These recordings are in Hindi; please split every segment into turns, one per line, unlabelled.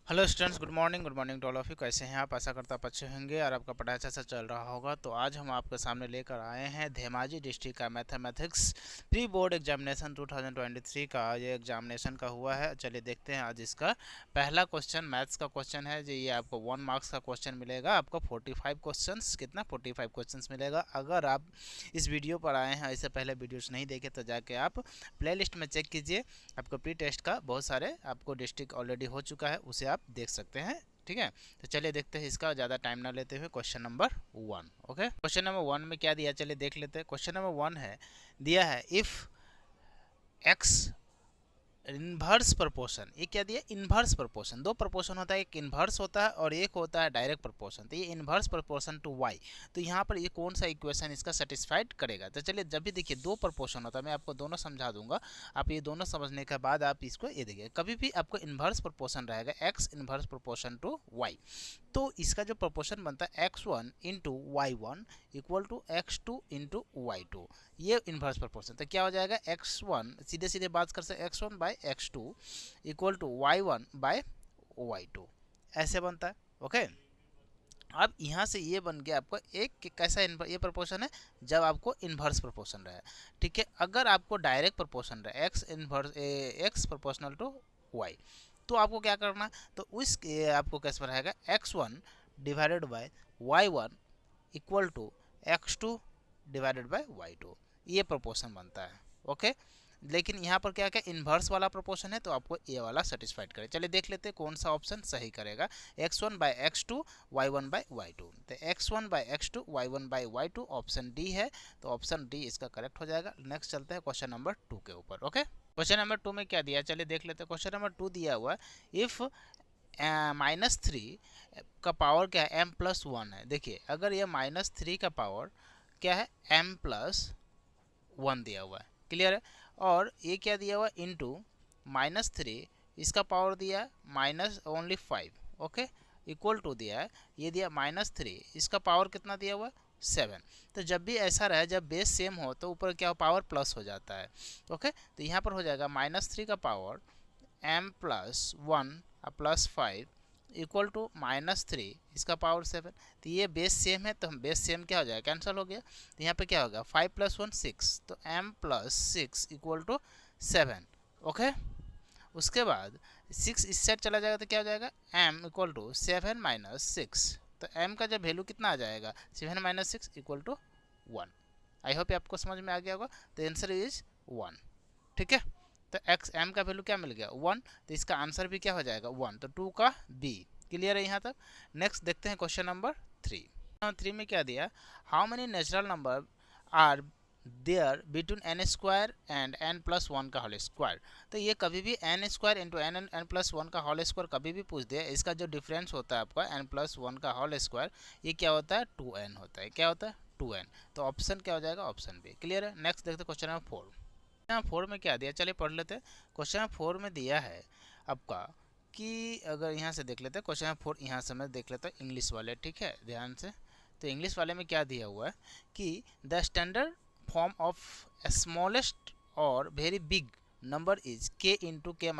Hello students, good morning to all of you. कैसे हैं आप? आशा करता आप अच्छे होंगे और आपका पढ़ाई अच्छा सा चल रहा होगा। तो आज हम आपके सामने लेकर आए हैं धेमाजी डिस्ट्रिक्ट का मैथमेटिक्स प्री बोर्ड एग्जामिनेशन 2023 का। ये एग्जामिनेशन का हुआ है। चलिए देखते हैं आज इसका पहला क्वेश्चन मैथ्स का क्वेश्चन है जी। ये आपको 1 मार्क्स का क्वेश्चन मिलेगा। आपको 45 क्वेश्चन, कितना 45 क्वेश्चन मिलेगा। अगर आप इस वीडियो पर आए हैं, इससे पहले वीडियोस नहीं देखे तो जाके आप प्ले लिस्ट में चेक कीजिए। आपको प्री टेस्ट का बहुत सारे आपको डिस्ट्रिक्ट ऑलरेडी हो चुका है, उसे आप देख सकते हैं। ठीक है, तो चलिए देखते हैं इसका ज़्यादा टाइम ना लेते हुए question number 1। Okay, question number 1 में क्या दिया, चलिए देख लेते हैं। क्वेश्चन नंबर 1 है, दिया है इफ़ एक्स इन्वर्स प्रपोर्शन। ये क्या दिया? Inverse proportion. दो प्रपोर्शन होता है, एक इन्वर्स होता है और एक होता है डायरेक्ट प्रपोर्शन। तो ये इन्वर्स प्रपोर्शन टू वाई, तो यहाँ पर ये कौन सा इक्वेशन इसका सेटिस्फाइड करेगा? तो चलिए, जब भी देखिए दो प्रपोर्शन होता है, मैं आपको दोनों समझा दूंगा। आप ये दोनों समझने के बाद आप इसको ये देखिए, कभी भी आपको इन्वर्स प्रपोर्शन रहेगा x inverse proportion to y, तो इसका जो प्रपोर्शन बनता है x1 into y1 equal to x2 into y2, ये इन्वर्स प्रपोर्शन। तो क्या हो जाएगा? x1 सीधे सीधे बात कर सकते x1 bye x2 equal to y1 bye y2, ऐसे बनता है। ओके, अब यहाँ से ये बन गया आपको एक कैसा ये प्रपोर्शन है जब आपको इन्वर्स प्रपोर्शन रहा है। ठीक है, अगर आपको डायरेक्ट प्रपोर्शन रहा है एक्स प्रोपोर्शनल टू वाई, तो आपको क्या करना, तो उस आपको कैसे रहेगा x1 divided by y1 equal to x2 divided by y2, ये प्रोपोर्शन बनता है। ओके, लेकिन यहाँ पर क्या क्या इन्वर्स वाला प्रोपोर्शन है, तो आपको ये वाला सेटिस्फाइड करे। चलिए देख लेते हैं कौन सा ऑप्शन सही करेगा। x1 bye x2 y1 bye y2, तो x1 bye x2 y1 bye y2 option D है, तो ऑप्शन डी इसका करेक्ट हो जाएगा। नेक्स्ट चलते हैं क्वेश्चन नंबर 2 के ऊपर। ओके, क्वेश्चन नंबर 2 में क्या दिया, चलिए देख लेते हैं। क्वेश्चन नंबर 2 दिया हुआ इफ -3 का पावर क्या है, m+1 है। देखिए, अगर ये -3 का पावर क्या है, m+1 दिया हुआ है, क्लियर है। और ये क्या दिया हुआ, इंटू -3, इसका पावर दिया है -5। ओके, इक्वल टू दिया है, ये दिया -3, इसका पावर कितना दिया हुआ है, 7। तो जब भी ऐसा रहे, जब बेस सेम हो तो ऊपर क्या हो, पावर प्लस हो जाता है। ओके, तो यहाँ पर हो जाएगा -3 का पावर m+1 +5 इक्वल टू -3, इसका पावर 7। तो ये बेस सेम है, तो हम बेस सेम क्या हो जाएगा, कैंसिल हो गया। तो यहाँ पे क्या होगा, 5 + 1 6, तो m+6 इक्वल टू 7। ओके, उसके बाद 6 इस साइड चला जाएगा तो क्या हो जाएगा, m इक्वल टू 7-6, तो m का जब वैल्यू कितना आ जाएगा, 7 - 6 इक्वल टू 1। आई होप आपको समझ में आ गया होगा। तो आंसर इज 1। ठीक है, तो एक्स एम का वैल्यू क्या मिल गया, 1, तो इसका आंसर भी क्या हो जाएगा 1, तो 2 का बी। क्लियर है यहाँ तक। नेक्स्ट देखते हैं क्वेश्चन नंबर 3। नंबर 3 में क्या दिया, how many natural number are there between n square and n+1 का होल स्क्वायर। तो ये कभी भी n स्क्वायर इंटू n+1 का होल स्क्वायर कभी भी पूछ दे, इसका जो डिफरेंस होता है आपका n+1 का होल स्क्वायर, ये क्या होता है, 2n होता है। क्या होता है, 2n। तो ऑप्शन क्या हो जाएगा, ऑप्शन बी। क्लियर है। नेक्स्ट देखते हैं क्वेश्चन नंबर 4। क्वेश्चन 4 में क्या दिया, चलिए पढ़ लेते हैं। क्वेश्चन 4 में दिया है आपका कि अगर यहाँ से देख लेते हैं, क्वेश्चन 4 यहाँ से मैं देख लेता हूँ इंग्लिश वाले। ठीक है, ध्यान से। तो इंग्लिश वाले में क्या दिया हुआ है कि the standard form of smallest और very big number is k into k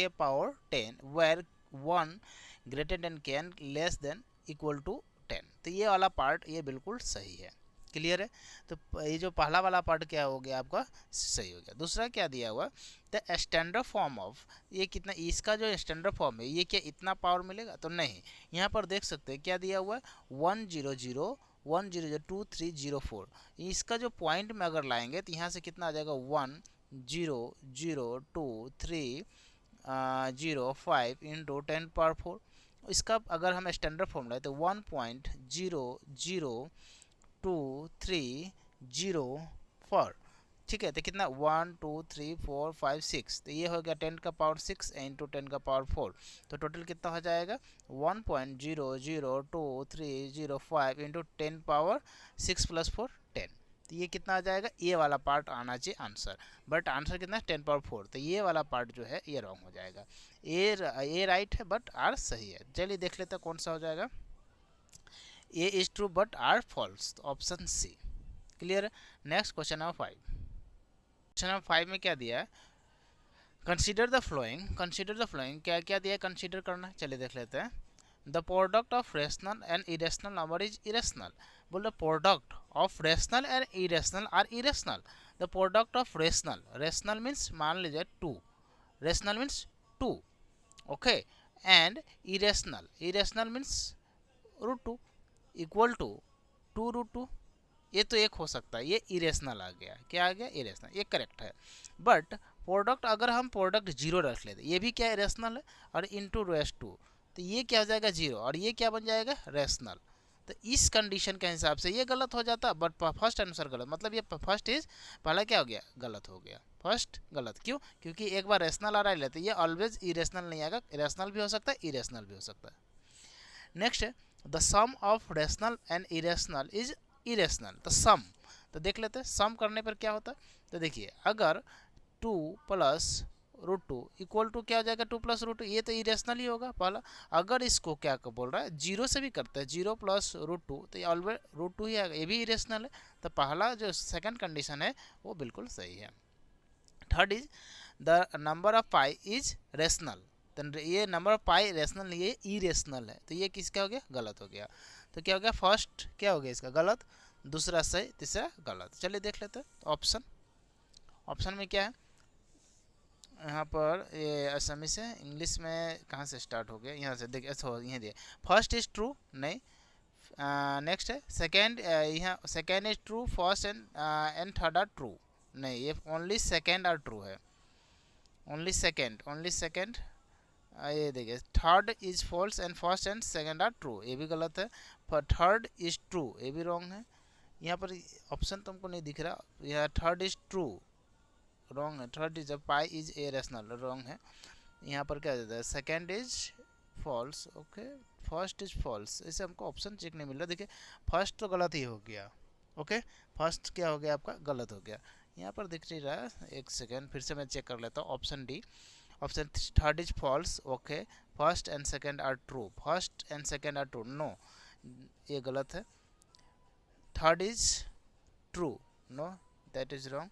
power 10 where 1 greater than k and less than equal to 10। तो ये वाला पार्ट ये बिल्कुल सही है। क्लियर है। तो ये जो पहला वाला पार्ट क्या हो गया आपका, सही हो गया। दूसरा क्या दिया हुआ, द स्टैंडर्ड फॉर्म ऑफ, ये कितना, इसका जो स्टैंडर्ड फॉर्म है ये क्या इतना पावर मिलेगा, तो नहीं। यहाँ पर देख सकते हैं क्या दिया हुआ है, 100 100 2304। इसका जो पॉइंट में अगर लाएंगे तो यहाँ से कितना आ जाएगा, 1002305 इंटू 10^4। इसका अगर हम स्टैंडर्ड फॉर्म लाए तो 1.00230 4। ठीक है, तो कितना, 1 2 3 4 5 6, तो ये हो गया 10 का पावर 6 इंटू 10 का पावर 4। तो टोटल कितना हो जाएगा, 1.00230 इंटू 10 पावर 6 + 4 10। तो ये कितना आ जाएगा, ये वाला पार्ट आना चाहिए आंसर, बट आंसर कितना है, 10 पावर 4। तो ये वाला पार्ट जो है ये रॉन्ग हो जाएगा। ए राइट है बट आर सही है। चलिए देख लेते हैं कौन सा हो जाएगा। A is true but R false, तो ऑप्शन सी। क्लियर है। Next question number 5। Question number 5 में क्या दिया है, कंसीडर द फ्लोइंग, क्या क्या दिया कंसीडर करना, चलिए देख लेते हैं। The product of rational and irrational number is irrational. बोल रहे product of rational and irrational are irrational. The product of rational means मान लीजिए 2, rational means 2, okay, and irrational means √2 equal to 2√2। ये तो एक हो सकता है, ये इरेशनल आ गया, क्या आ गया इरेशनल, ये करेक्ट है। बट प्रोडक्ट अगर हम प्रोडक्ट 0 रख लेते, ये भी क्या रेशनल है, और इंटू रेस 2, तो ये क्या हो जाएगा 0, और ये क्या बन जाएगा रेशनल। तो इस कंडीशन के हिसाब से ये गलत हो जाता, बट फर्स्ट आंसर गलत, मतलब ये फर्स्ट इज पहला क्या हो गया गलत हो गया, फर्स्ट गलत। क्यों? क्योंकि एक बार रेशनल आ रहा है तो ये ऑलवेज इरेशनल नहीं आएगा, रेशनल भी हो सकता है इरेशनल भी हो सकता है। नेक्स्ट है the sum of rational and irrational is irrational. तो सम, तो देख लेते हैं सम करने पर क्या होता है। तो देखिए अगर 2 प्लस √2 इक्वल टू क्या हो जाएगा 2 प्लस √2, ये तो इरेशनल ही होगा पहला। अगर इसको क्या बोल रहा है 0 से भी करते हैं, 0 प्लस √2 तो ये ऑलवेज √2 ही आएगा, ये भी इरेशनल है। तो पहला जो सेकंड कंडीशन है वो बिल्कुल सही है। Third is the number of pi is rational. तो ये नंबर ऑफ पाई रेशनल नहीं है, इरेशनल है, तो ये किसका हो गया गलत हो गया। तो क्या हो गया फर्स्ट क्या हो गया इसका गलत, दूसरा सही, तीसरा गलत। चलिए देख लेते हैं ऑप्शन। ऑप्शन में क्या है यहाँ पर, ये असमी से इंग्लिश में कहाँ से स्टार्ट हो गया, यहाँ से देखिए यहाँ दिए फर्स्ट इज ट्रू नहीं, नेक्स्ट है सेकेंड, यहाँ second is true, first and third are true नहीं, ये ओनली सेकेंड आर ट्रू है, ओनली सेकेंड। ये देखिए third is false and first and second are true, ये भी गलत है। पर थर्ड इज ट्रू ये भी रॉन्ग है, यहाँ पर ऑप्शन तुमको नहीं दिख रहा, यहाँ थर्ड इज ट्रू रॉन्ग है, third is pi is a rational wrong है। यहाँ पर क्या देता है second is false, okay, first is false, इसे हमको ऑप्शन चेक नहीं मिल रहा। देखिए फर्स्ट तो गलत ही हो गया, ओके, फर्स्ट क्या हो गया आपका गलत हो गया, यहाँ पर दिख नहीं रहा है, एक सेकेंड फिर से मैं चेक कर लेता हूँ। Option D, option third is false, okay, first and second are true, first and second are true, no ये गलत है। Third is true, no that is wrong.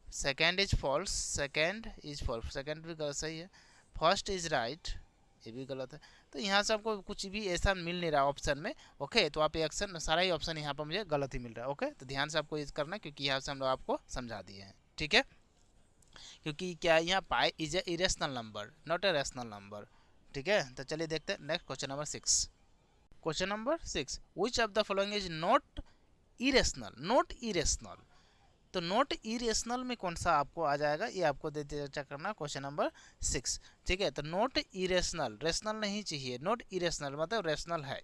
Second is false, second is false, second भी गलत सही है। फर्स्ट इज राइट, ये भी गलत है। तो यहाँ से आपको कुछ भी ऐसा मिल नहीं रहा ऑप्शन में, ओके, तो आप ये ऑप्शन सारा ही ऑप्शन यहाँ पर मुझे गलत ही मिल रहा है, ओके। तो ध्यान से आपको ये करना है क्योंकि यहाँ से हम लोग आपको समझा दिए हैं, ठीक है। क्योंकि क्या यहाँ पाई is A irrational number not a rational number, ठीक है। तो चलिए देखते हैं next question number 6। Question number 6, which of the following is not irrational. तो नॉट इरेशनल में कौन सा आपको आ जाएगा, ये आपको चर्चा करना क्वेश्चन नंबर 6, ठीक है। तो नॉट इरेशनल, रेशनल नहीं चाहिए, नॉट इरेशनल मतलब रेशनल है,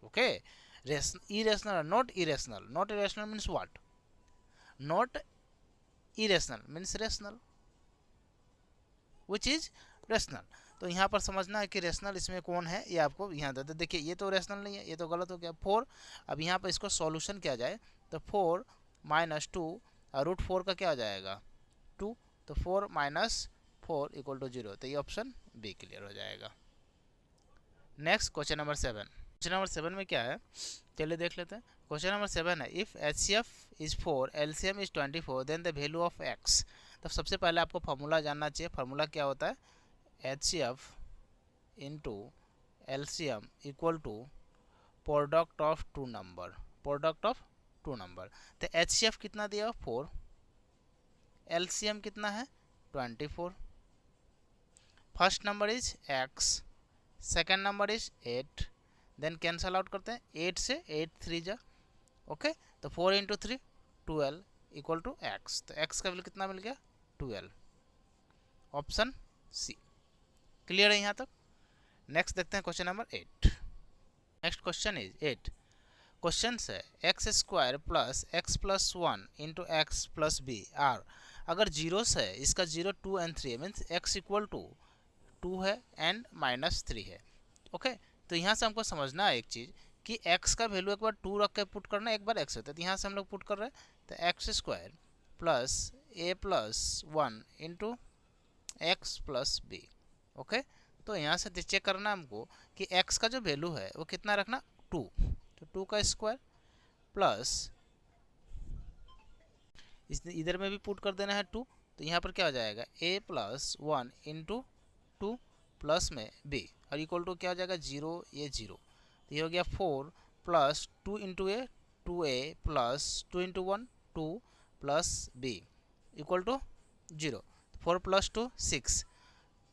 okay. Irrational not irrational means what, not irrational means rational which is rational. तो यहाँ पर समझना है कि रेशनल इसमें कौन है, ये आपको यहाँ दे। देखिए ये तो रेशनल नहीं है, ये तो गलत हो गया 4। अब यहाँ पर इसको सॉल्यूशन किया जाए तो 4 माइनस 2 √4 का क्या हो जाएगा 2, तो 4 माइनस 4 इक्वल टू 0, तो ये ऑप्शन बी क्लियर हो जाएगा। Next question number 7। Question number 7 में क्या है चलिए देख लेते हैं। क्वेश्चन नंबर 7 है if HCF is 4 LCM is 24 then the value of x। तो सबसे पहले आपको फार्मूला जानना चाहिए, फार्मूला क्या होता है HCF into LCM equal to product of two number, product of two number. तो HCF कितना दिया 4, LCM कितना है 24, first number is x, second number is 8, then cancel out करते हैं 8 से 8 3 जा, ओके। तो 4 इंटू 3 12 इक्वल टू x, तो x का वैल्यू कितना मिल गया 12, ऑप्शन सी क्लियर है यहाँ तक। नेक्स्ट देखते हैं question number 8। Next question is 8, question है X square plus X plus 1 into x plus B R. अगर जीरोस है इसका 0 2 and 3 means x equal to 2 है एंड -3 है, ओके। तो यहाँ से हमको समझना है एक चीज़ कि x का वैल्यू एक बार 2 रख के पुट करना है, एक बार x होता है, तो यहाँ से हम लोग पुट कर रहे हैं। तो x square plus a plus 1 into x plus b, okay. तो यहाँ से चेक करना हमको कि x का जो वैल्यू है वो कितना रखना 2, तो 2 का स्क्वायर प्लस इधर में भी पुट कर देना है 2, तो यहाँ पर क्या हो जाएगा a प्लस 1 इंटू 2 प्लस में b और इक्वल टू क्या हो जाएगा 0, ये 0, तो ये हो गया 4 plus 2 into a 2a plus 2 into 1 2 plus b equal to 0, 4 plus 2 6,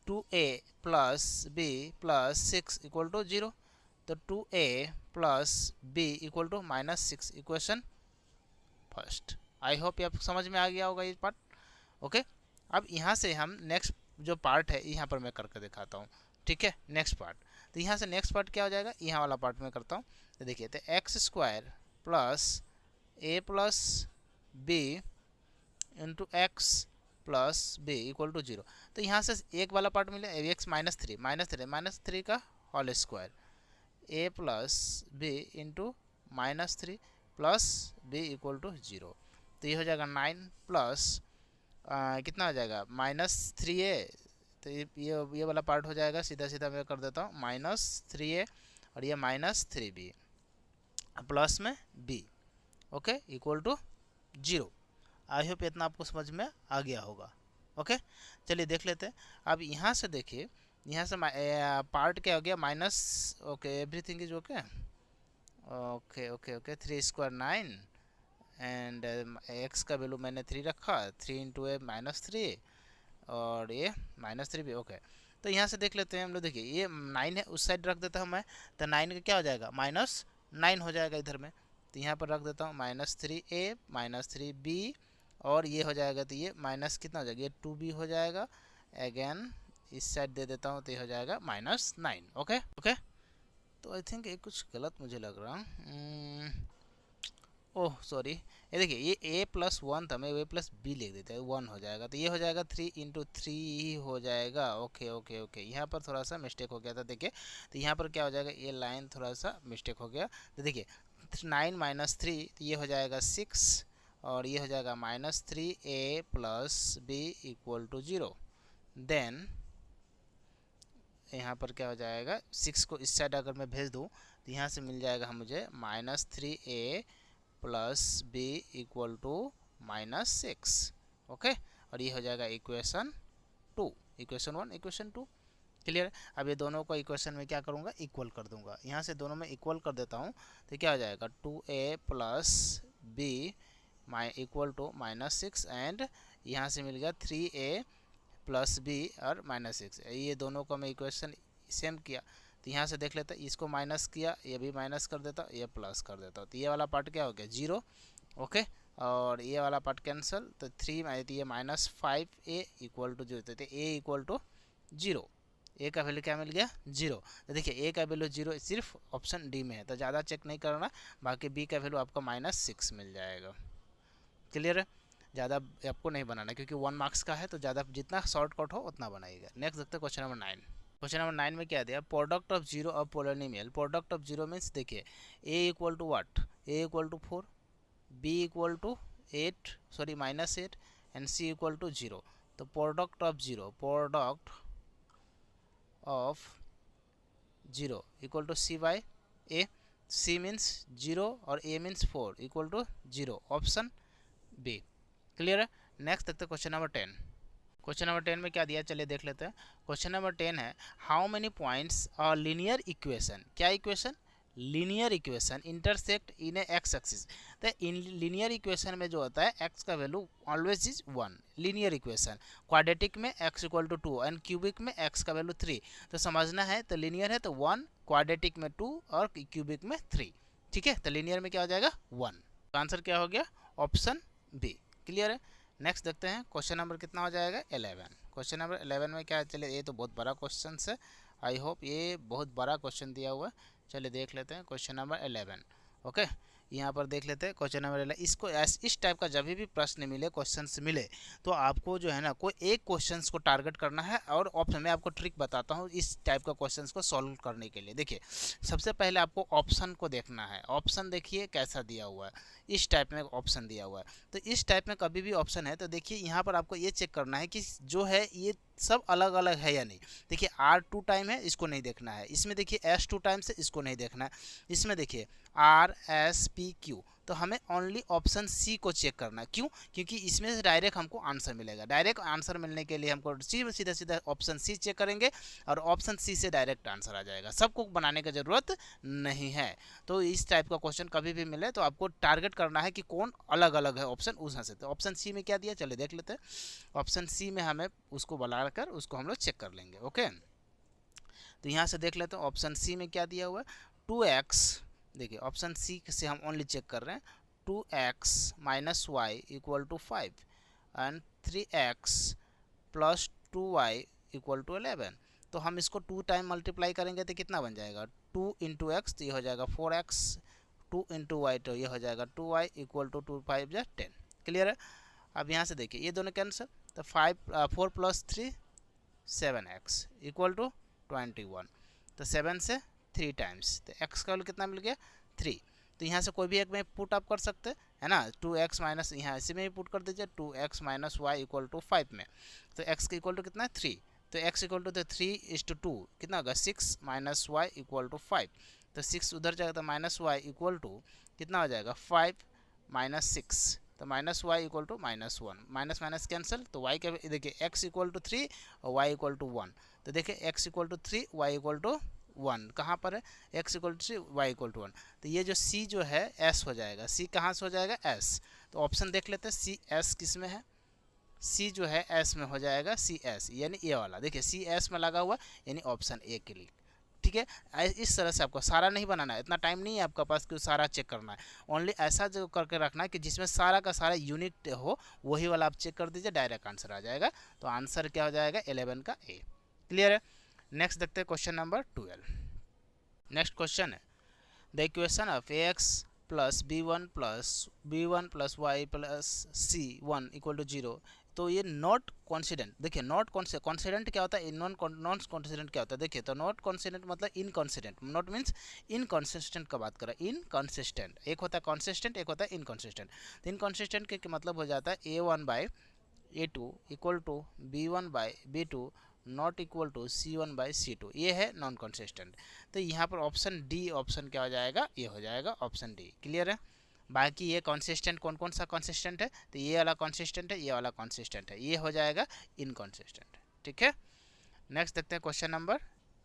2a plus b plus 6 equal to 0, तो 2a plus b equal to -6 equation first. I hope ये आपको समझ में आ गया होगा ये पार्ट। ओके, अब यहाँ से हम नेक्स्ट जो पार्ट है यहाँ पर मैं करके दिखाता हूँ। ठीक है, नेक्स्ट पार्ट, तो यहाँ से नेक्स्ट पार्ट क्या हो जाएगा, यहाँ वाला पार्ट में करता हूँ। तो देखिए, तो x square plus a plus b into x plus B equal to 0, तो यहाँ से एक वाला पार्ट मिले एक्स -3 का whole square a plus b into -3 plus B equal to 0, तो ये हो जाएगा 9 प्लस कितना हो जाएगा -3a, तो ये वाला पार्ट हो जाएगा, सीधा सीधा मैं कर देता हूँ -3a और ये -3b प्लस में b, okay, equal to 0। I hope इतना आपको समझ में आ गया होगा। ओके, चलिए देख लेते हैं। अब यहाँ से देखिए, यहाँ से पार्ट क्या हो गया minus, okay everything is okay, okay okay okay 3 square 9 and x का वैल्यू मैंने 3 रखा, 3 इंटू ए -3 और ये -3 भी ओके। तो यहाँ से देख लेते हैं हम लोग, देखिए ये 9 है, उस साइड रख देता हूँ मैं, तो 9 का क्या हो जाएगा -9 हो जाएगा इधर में, तो यहाँ पर रख देता हूँ -3a -3b और ये हो जाएगा, तो ये माइनस कितना हो जाएगा, ये 2b हो जाएगा, अगेन इस साइड दे देता हूँ तो ये हो जाएगा -9। ओके ओके, तो आई थिंक ये कुछ गलत मुझे लग रहा है, ओह सॉरी, ये देखिए ये a प्लस 1 था, मैं a प्लस b लिख देता है, 1 हो जाएगा, तो ये हो जाएगा 3 इंटू 3 ही हो जाएगा। ओके ओके ओके, यहाँ पर थोड़ा सा मिस्टेक हो गया था, देखिए, तो यहाँ पर क्या हो जाएगा, ये लाइन थोड़ा सा मिस्टेक हो गया, तो देखिए 9 -3, तो ये हो जाएगा 6 और ये हो जाएगा -3a plus b equal to 0, then यहाँ पर क्या हो जाएगा, 6 को इस साइड अगर मैं भेज दूँ तो यहाँ से मिल जाएगा मुझे -3a plus b equal to -6, okay, और ये हो जाएगा इक्वेशन 2, इक्वेशन 1 इक्वेशन 2, क्लियर। अब ये दोनों को इक्वेशन में क्या करूँगा, इक्वल कर दूंगा, यहाँ से दोनों में इक्वल कर देता हूँ, तो क्या हो जाएगा 2a plus b equal to -6 and यहाँ से मिल गया 3a प्लस b और -6, ये दोनों को मैं इक्वेशन सेम किया, तो यहाँ से देख लेते हैं, इसको माइनस किया, ये भी माइनस कर देता, ये प्लस कर देता, तो ये वाला पार्ट क्या हो गया 0, ओके, और ये वाला पार्ट कैंसिल, तो 3 ये -5a इक्वल टू 0, तो a इक्वल टू 0, ए का वैल्यू क्या मिल गया 0, तो देखिए ए का वैल्यू 0 सिर्फ ऑप्शन डी में है, तो ज़्यादा चेक नहीं करना, बाकी बी का वैल्यू आपका -6 मिल जाएगा, क्लियर है। ज़्यादा आपको नहीं बनाना क्योंकि 1 मार्क्स का है, तो ज़्यादा जितना शॉर्टकट हो उतना बनाइएगा। नेक्स्ट देखते हैं क्वेश्चन नंबर 9। क्वेश्चन नंबर 9 में क्या दिया, product of 0 of polynomial, product of 0 means देखिए a equal to what, a equal to 4, b equal to 8 sorry -8 and c equal to 0, तो product of 0, product of 0 equal to c by a, c means 0 और a means 4 equal to 0, option B, clear है। नेक्स्ट देखते हैं क्वेश्चन नंबर 10। क्वेश्चन नंबर 10 में क्या दिया, चलिए देख लेते हैं। क्वेश्चन नंबर 10 है, हाउ मेनी पॉइंट्स और लीनियर इक्वेशन, क्या इक्वेशन, लीनियर इक्वेशन इंटरसेक्ट इन ए एक्स एक्सिस, तो इन लीनियर इक्वेशन में जो होता है एक्स का value always is 1, linear equation, quadratic में x equal to 2 and cubic में x का वैल्यू 3, तो समझना है, तो लीनियर है तो 1, क्वाड्रेटिक में 2 और क्यूबिक में 3, ठीक है, तो लीनियर में क्या हो जाएगा 1, तो आंसर क्या हो गया ऑप्शन बी, क्लियर है। नेक्स्ट देखते हैं क्वेश्चन नंबर कितना हो जाएगा 11। क्वेश्चन नंबर 11 में क्या है, चलिए ये तो बहुत बड़ा क्वेश्चन है, आई होप ये बहुत बड़ा क्वेश्चन दिया हुआ है, चलिए देख लेते हैं क्वेश्चन नंबर 11। ओके, यहाँ पर देख लेते हैं क्वेश्चन नंबर 11, इसको इस टाइप का जब भी प्रश्न मिले, क्वेश्चंस मिले, तो आपको जो है ना कोई एक क्वेश्चंस को टारगेट करना है, और ऑप्शन में आपको ट्रिक बताता हूँ इस टाइप का क्वेश्चंस को सॉल्व करने के लिए। देखिए सबसे पहले आपको ऑप्शन को देखना है, ऑप्शन देखिए कैसा दिया हुआ है, इस टाइप में ऑप्शन दिया हुआ है, तो इस टाइप में कभी भी ऑप्शन है तो देखिए यहाँ पर आपको ये चेक करना है कि जो है ये सब अलग अलग है या नहीं। देखिए R 2 टाइम है, इसको नहीं देखना है, इसमें देखिए S 2 टाइम्स है, इसको नहीं देखना है, इसमें देखिए R S P Q, तो तो हमें ओनली ऑप्शन सी को चेक करना है। क्यों? क्योंकि इसमें से डायरेक्ट हमको आंसर मिलेगा। डायरेक्ट आंसर मिलने के लिए हमको सीधा सीधा ऑप्शन सी चेक करेंगे और ऑप्शन सी से डायरेक्ट आंसर आ जाएगा। सबको बनाने की ज़रूरत नहीं है। तो इस टाइप का क्वेश्चन कभी भी मिले तो आपको टारगेट करना है कि कौन अलग अलग है ऑप्शन उस से। तो ऑप्शन सी में क्या दिया, चलिए देख लेते हैं। ऑप्शन सी में हमें उसको बनाकर उसको हम लोग चेक कर लेंगे। ओके, तो यहाँ से देख लेते हैं ऑप्शन सी में क्या दिया हुआ है। 2x, देखिए ऑप्शन सी से हम ओनली चेक कर रहे हैं। 2x minus Y equal to 5 and 3x plus 2y equal to 11। तो हम इसको 2 टाइम मल्टीप्लाई करेंगे तो कितना बन जाएगा, 2 इंटू एक्स तो ये हो जाएगा 4x, 2 इंटू वाई तो ये हो जाएगा 2y इक्वल टू 2 5 या 10। क्लियर है? अब यहाँ से देखिए ये दोनों कैंसिल, तो 4 प्लस 3 7x इक्वल टू 21। तो 7 से 3 टाइम्स, तो x का वैल्यू कितना मिल गया 3। तो यहाँ से कोई भी एक में पुट आप कर सकते है ना। 2x माइनस यहाँ इसी में ही पुट कर दीजिए, 2x minus Y equal to 5 में। तो x का इक्वल टू कितना है 3, तो x इक्वल टू 3:2 कितना होगा 6 माइनस वाई इक्वल टू 5। तो 6 उधर जाएगा तो माइनस वाई इक्वल टू कितना हो जाएगा 5 माइनस 6, तो minus Y equal to -1, minus minus cancel. तो वाई के देखिए x इक्वल टू 3 और y इक्वल टू 1। तो देखिए x equal to 3 y equal to 1 कहाँ पर है, x equal to 3 y equal to 1। तो ये जो c जो है s हो जाएगा। c कहाँ से हो जाएगा s, तो ऑप्शन देख लेते हैं सी एस किस में है। c जो है s में हो जाएगा, सी एस यानी ये वाला, देखिए सी एस में लगा हुआ यानी ऑप्शन ए के लिए। ठीक है, इस तरह से आपको सारा नहीं बनाना है, इतना टाइम नहीं है आपका पास कि सारा चेक करना है। ओनली ऐसा जो करके रखना है कि जिसमें सारा का सारा यूनिट हो वही वाला आप चेक कर दीजिए, डायरेक्ट आंसर आ जाएगा। तो आंसर क्या हो जाएगा 11 का ए। क्लियर है? नेक्स्ट देखते हैं क्वेश्चन नंबर 12। नेक्स्ट क्वेश्चन है the equation of ax plus b1 plus y plus c1 equal to 0। तो ये नॉट कॉन्सिडेंट, देखिए नॉट कॉन्सिडेंट क्या होता है, नॉन कॉन्सिडेंट क्या होता है। देखिए तो नॉट कॉन्सिडेंट मतलब इनकॉन्सिडेंट, नॉट मीन्स इनकॉन्सिस्टेंट का बात करें। इनकॉन्सिस्टेंट एक होता है कॉन्सिस्टेंट, एक होता है इनकॉन्सिस्टेंट। तो इनकॉन्सिस्टेंट के मतलब हो जाता है a1/a2 equal to b1/b2 not equal to c1/c2, ये है नॉन कॉन्सिस्टेंट। तो यहाँ पर ऑप्शन डी ऑप्शन क्या हो जाएगा, ये हो जाएगा ऑप्शन डी। क्लियर है? बाकी ये कॉन्सिस्टेंट कौन कौन सा कॉन्सिस्टेंट है, तो ये वाला कॉन्सिस्टेंट है, ये वाला कॉन्सिस्टेंट है, ये हो जाएगा इनकॉन्सिस्टेंट। ठीक है, नेक्स्ट देखते हैं क्वेश्चन नंबर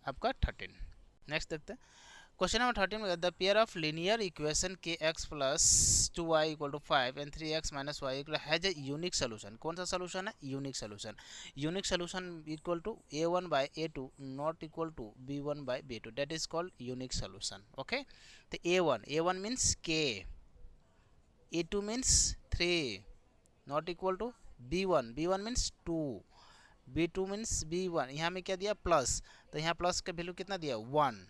आपका 13। नेक्स्ट देखते हैं क्वेश्चन नंबर 13 में the pair of linear equation के X plus 2y equal to 5 and 3x minus Y equal has a unique solution. कौन सा सोल्यूशन है, unique solution. Unique solution equal to a1/a2 not equal to b1/b2, that is called unique solution. Okay, तो a1 means k, a2 means 3 not equal to b1 means 2, b2 means b1। यहाँ में क्या दिया प्लस, तो यहाँ प्लस का वैल्यू कितना दिया 1।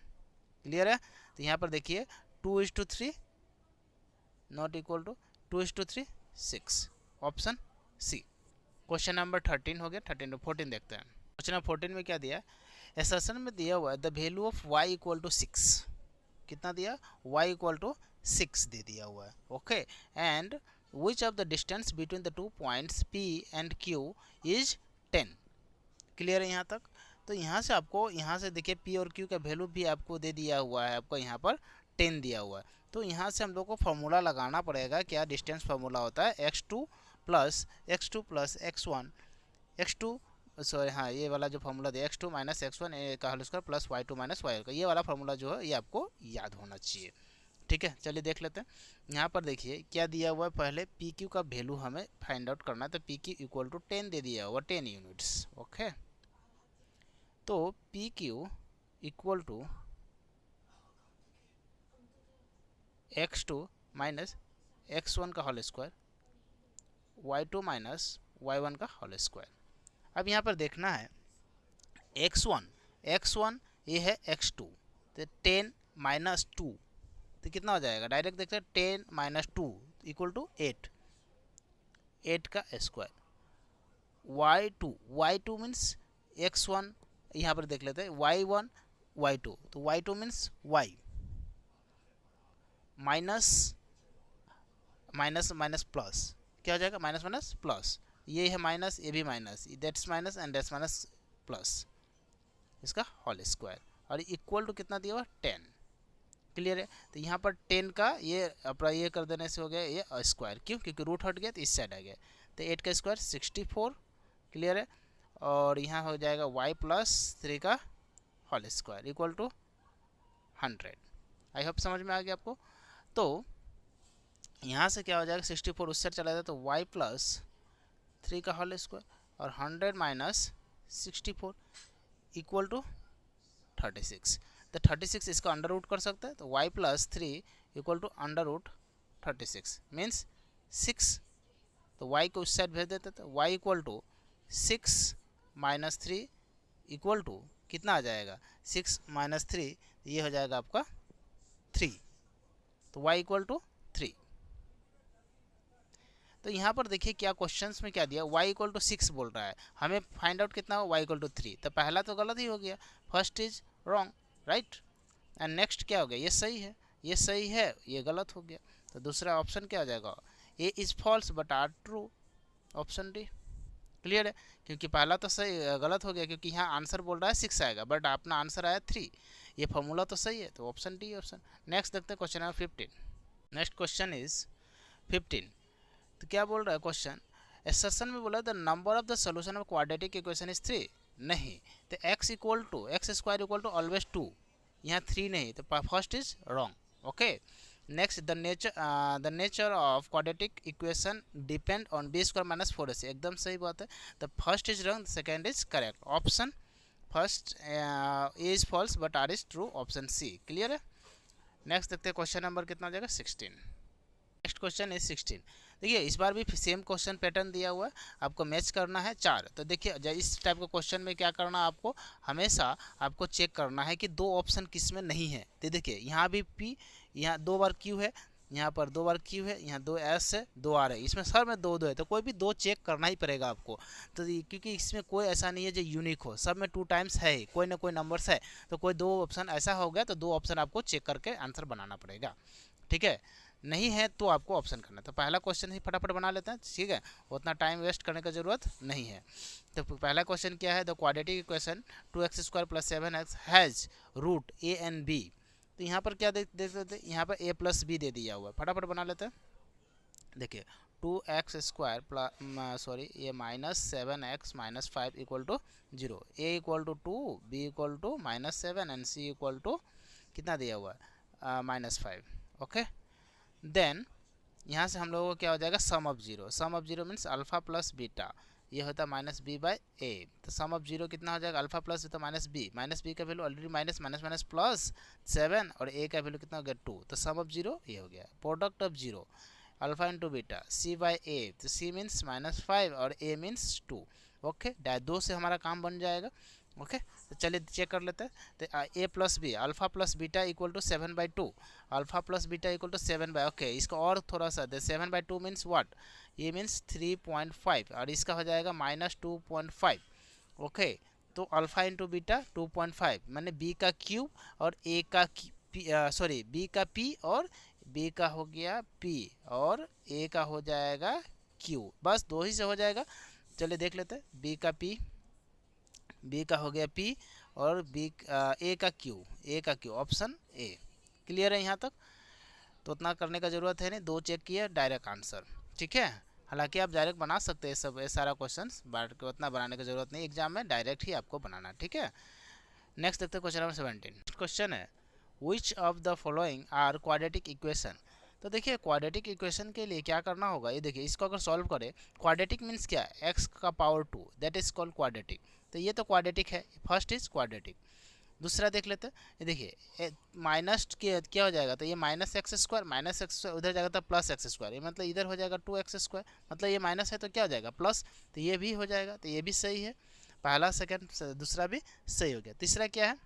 क्लियर है? तो यहाँ पर देखिए 2:3 not equal to 2:3 6, option C. Question number 13 हो गया। 13 to 14 देखते हैं। क्वेश्चन नंबर 14 में क्या दिया है, एसर्शन में दिया हुआ है the value of y equal to 6। कितना दिया, y इक्वल टू 6 दे दिया हुआ है। Okay, and which of the distance between the 2 points p and q is 10। Clear है यहाँ तक? तो यहाँ से आपको, यहाँ से देखिए P और Q का वैल्यू भी आपको दे दिया हुआ है, आपको यहाँ पर 10 दिया हुआ है। तो यहाँ से हम लोग को फॉर्मूला लगाना पड़ेगा। क्या डिस्टेंस फार्मूला होता है, x2 plus x1 x2 sorry हाँ ये वाला जो फार्मूला दिया x2 माइनस x1 का whole square plus y2 minus y का, ये वाला फार्मूला जो है ये आपको याद होना चाहिए। ठीक है, चलिए देख लेते हैं। यहाँ पर देखिए क्या दिया हुआ है, पहले पी क्यू का वैल्यू हमें फाइंड आउट करना है। तो पी क्यू इक्वल टू 10 दे दिया हुआ, 10 यूनिट्स। ओके, तो P Q equal to x2 minus x1 का whole square y2 minus y1 का होल स्क्वायर। अब यहाँ पर देखना है x1 ये है x2, तो 10 माइनस 2 तो कितना हो जाएगा, डायरेक्ट देखते हैं 10 माइनस 2 इक्वल टू 8 का स्क्वायर। y2 मीन्स x1, यहाँ पर देख लेते हैं y1 y2, तो y2 means y minus minus minus plus, क्या हो जाएगा माइनस माइनस प्लस, ये है माइनस, ये भी minus, that's minus and that's minus plus, इसका होल स्क्वायर। और इक्वल टू कितना दिया हुआ 10। क्लियर है। तो यहाँ पर 10 का ये अपना ये कर देने से हो गया ये स्क्वायर, क्यों? क्योंकि रूट हट गया तो इस साइड आ गया। तो 8 का स्क्वायर 64, क्लियर है। और यहाँ हो जाएगा y प्लस 3 का whole square equal to 100। I hope समझ में आ गया आपको। तो यहाँ से क्या हो जाएगा, 64 उस साइड चला जाए तो y प्लस 3 का होल स्क्वायर और 100 माइनस 64 इक्वल टू 36। तो 36 इसका अंडर रूट कर सकते हैं, तो y plus 3 equal to under root 36 means 6। तो y को उस साइड भेज देते तो y equal to 6 minus 3 equal to कितना आ जाएगा, 6 माइनस 3 ये हो जाएगा आपका 3। तो y इक्वल टू 3। तो यहाँ पर देखिए क्या क्वेश्चंस में क्या दिया, y इक्वल टू 6 बोल रहा है, हमें फाइंड आउट कितना हो y इक्वल टू 3। तो पहला तो गलत ही हो गया, first is wrong, right. And next क्या हो गया, ये सही है, ये सही है, ये गलत हो गया। तो दूसरा ऑप्शन क्या हो जाएगा, A is false but R true, option D. Clear है, क्योंकि पहला तो सही गलत हो गया, क्योंकि यहाँ आंसर बोल रहा है 6 आएगा बट अपना आंसर आया 3, ये फॉर्मूला तो सही है, तो ऑप्शन डी ऑप्शन। नेक्स्ट देखते हैं question number 15। Next question is 15। तो क्या बोल रहा है क्वेश्चन, एसर्शन में बोला the number of the solution of quadratic equation is 3। नहीं, तो x equal to x square equal to always 2, यहाँ 3 नहीं, तो first is wrong. Okay, next the nature of quadratic equation depend on b square minus 4ac, एकदम सही बात है। The first is wrong, second is correct, option first A is false but R is true, option C. Clear है। नेक्स्ट देखते हैं क्वेश्चन नंबर कितना हो जाएगा, 16। Next question is 16। देखिए इस बार भी सेम क्वेश्चन पैटर्न दिया हुआ है, आपको मैच करना है 4। तो देखिए इस टाइप का क्वेश्चन में क्या करना है, आपको हमेशा आपको चेक करना है कि 2 ऑप्शन किस में नहीं है। तो देखिए यहाँ भी P, यहाँ 2 बार Q है, यहाँ पर 2 बार Q है, यहाँ 2 S है, 2 R है, इसमें सर में 2 2 है, तो कोई भी 2 चेक करना ही पड़ेगा आपको। तो क्योंकि इसमें कोई ऐसा नहीं है जो यूनिक हो, सब में 2 टाइम्स है, कोई ना कोई नंबर्स है, तो कोई 2 ऑप्शन ऐसा हो गया तो 2 ऑप्शन आपको चेक करके आंसर बनाना पड़ेगा, ठीक है। नहीं है तो आपको ऑप्शन करना है। तो पहला क्वेश्चन ही फटाफट बना लेते हैं, ठीक है, उतना टाइम वेस्ट करने की जरूरत नहीं है। तो पहला क्वेश्चन क्या है, the quadratic equation 2x square plus 7x has root a and b। तो यहाँ पर क्या देख लेते, यहाँ पर a प्लस बी दे दिया हुआ है, फटाफट बना लेते हैं। देखिए 2x स्क्वायर प्लस ये minus 7x minus 5 equal to 0, a equal to 2, b equal to minus 7 and c equal to कितना दिया हुआ है, माइनस 5। ओके, देन यहाँ से हम लोगों को क्या हो जाएगा, sum of zero. Sum of zero means alpha plus beta, ये होता है माइनस बी बाई ए। तो सम ऑफ जीरो कितना हो जाएगा, अल्फा प्लस तो माइनस बी का value already minus minus minus plus 7 और ए का वैल्यू कितना हो गया 2। तो सम ऑफ जीरो ये हो गया, product of zero alpha into beta C by A. तो सी मीन्स माइनस 5 और ए मीन्स 2। ओके, 2 से हमारा काम बन जाएगा। ओके, तो चलिए चेक कर लेते हैं। तो A plus B alpha plus beta equal to 7/2, alpha plus beta equal to 7 okay, इसका और थोड़ा सा दे, 7/2 मीन्स व्हाट, ये मीन्स 3.5 और इसका हो जाएगा माइनस 2.5। ओके, तो अल्फा इंटू बीटा 2.5 मैंने बी का क्यूब और ए का बी का पी और बी का हो गया पी और ए का हो जाएगा क्यू, बस 2 ही से हो जाएगा। चलिए देख लेते हैं, बी का पी, बी का हो गया पी और ए का क्यू, ऑप्शन ए। क्लियर है यहाँ तक, तो उतना करने का ज़रूरत है नहीं, 2 चेक किया डायरेक्ट आंसर, ठीक है। हालांकि आप डायरेक्ट बना सकते हैं सब ये सारा क्वेश्चन, बट उतना बनाने की ज़रूरत नहीं, एग्जाम में डायरेक्ट ही आपको बनाना, ठीक है। नेक्स्ट देखते हैं क्वेश्चन नंबर 17। क्वेश्चन है which of the following are quadratic equation. तो देखिए क्वाड्रेटिक इक्वेशन के लिए क्या करना होगा, ये देखिए इसको अगर सॉल्व करें, क्वाड्रेटिक मीन्स क्या है, x का power 2, that is called quadratic. तो ये तो क्वाड्रेटिक है, फर्स्ट इज क्वाड्रेटिक। दूसरा देख लेते हैं, ये देखिए माइनस क्या हो जाएगा, तो ये माइनस एक्स स्क्वायर उधर जाएगा तो प्लस एक्स स्क्वायर, ये मतलब इधर हो जाएगा 2x स्क्वायर, मतलब ये माइनस है तो क्या हो जाएगा प्लस, तो ये भी हो जाएगा, तो ये भी सही है, पहला सेकंड दूसरा भी सही हो गया। तीसरा क्या है,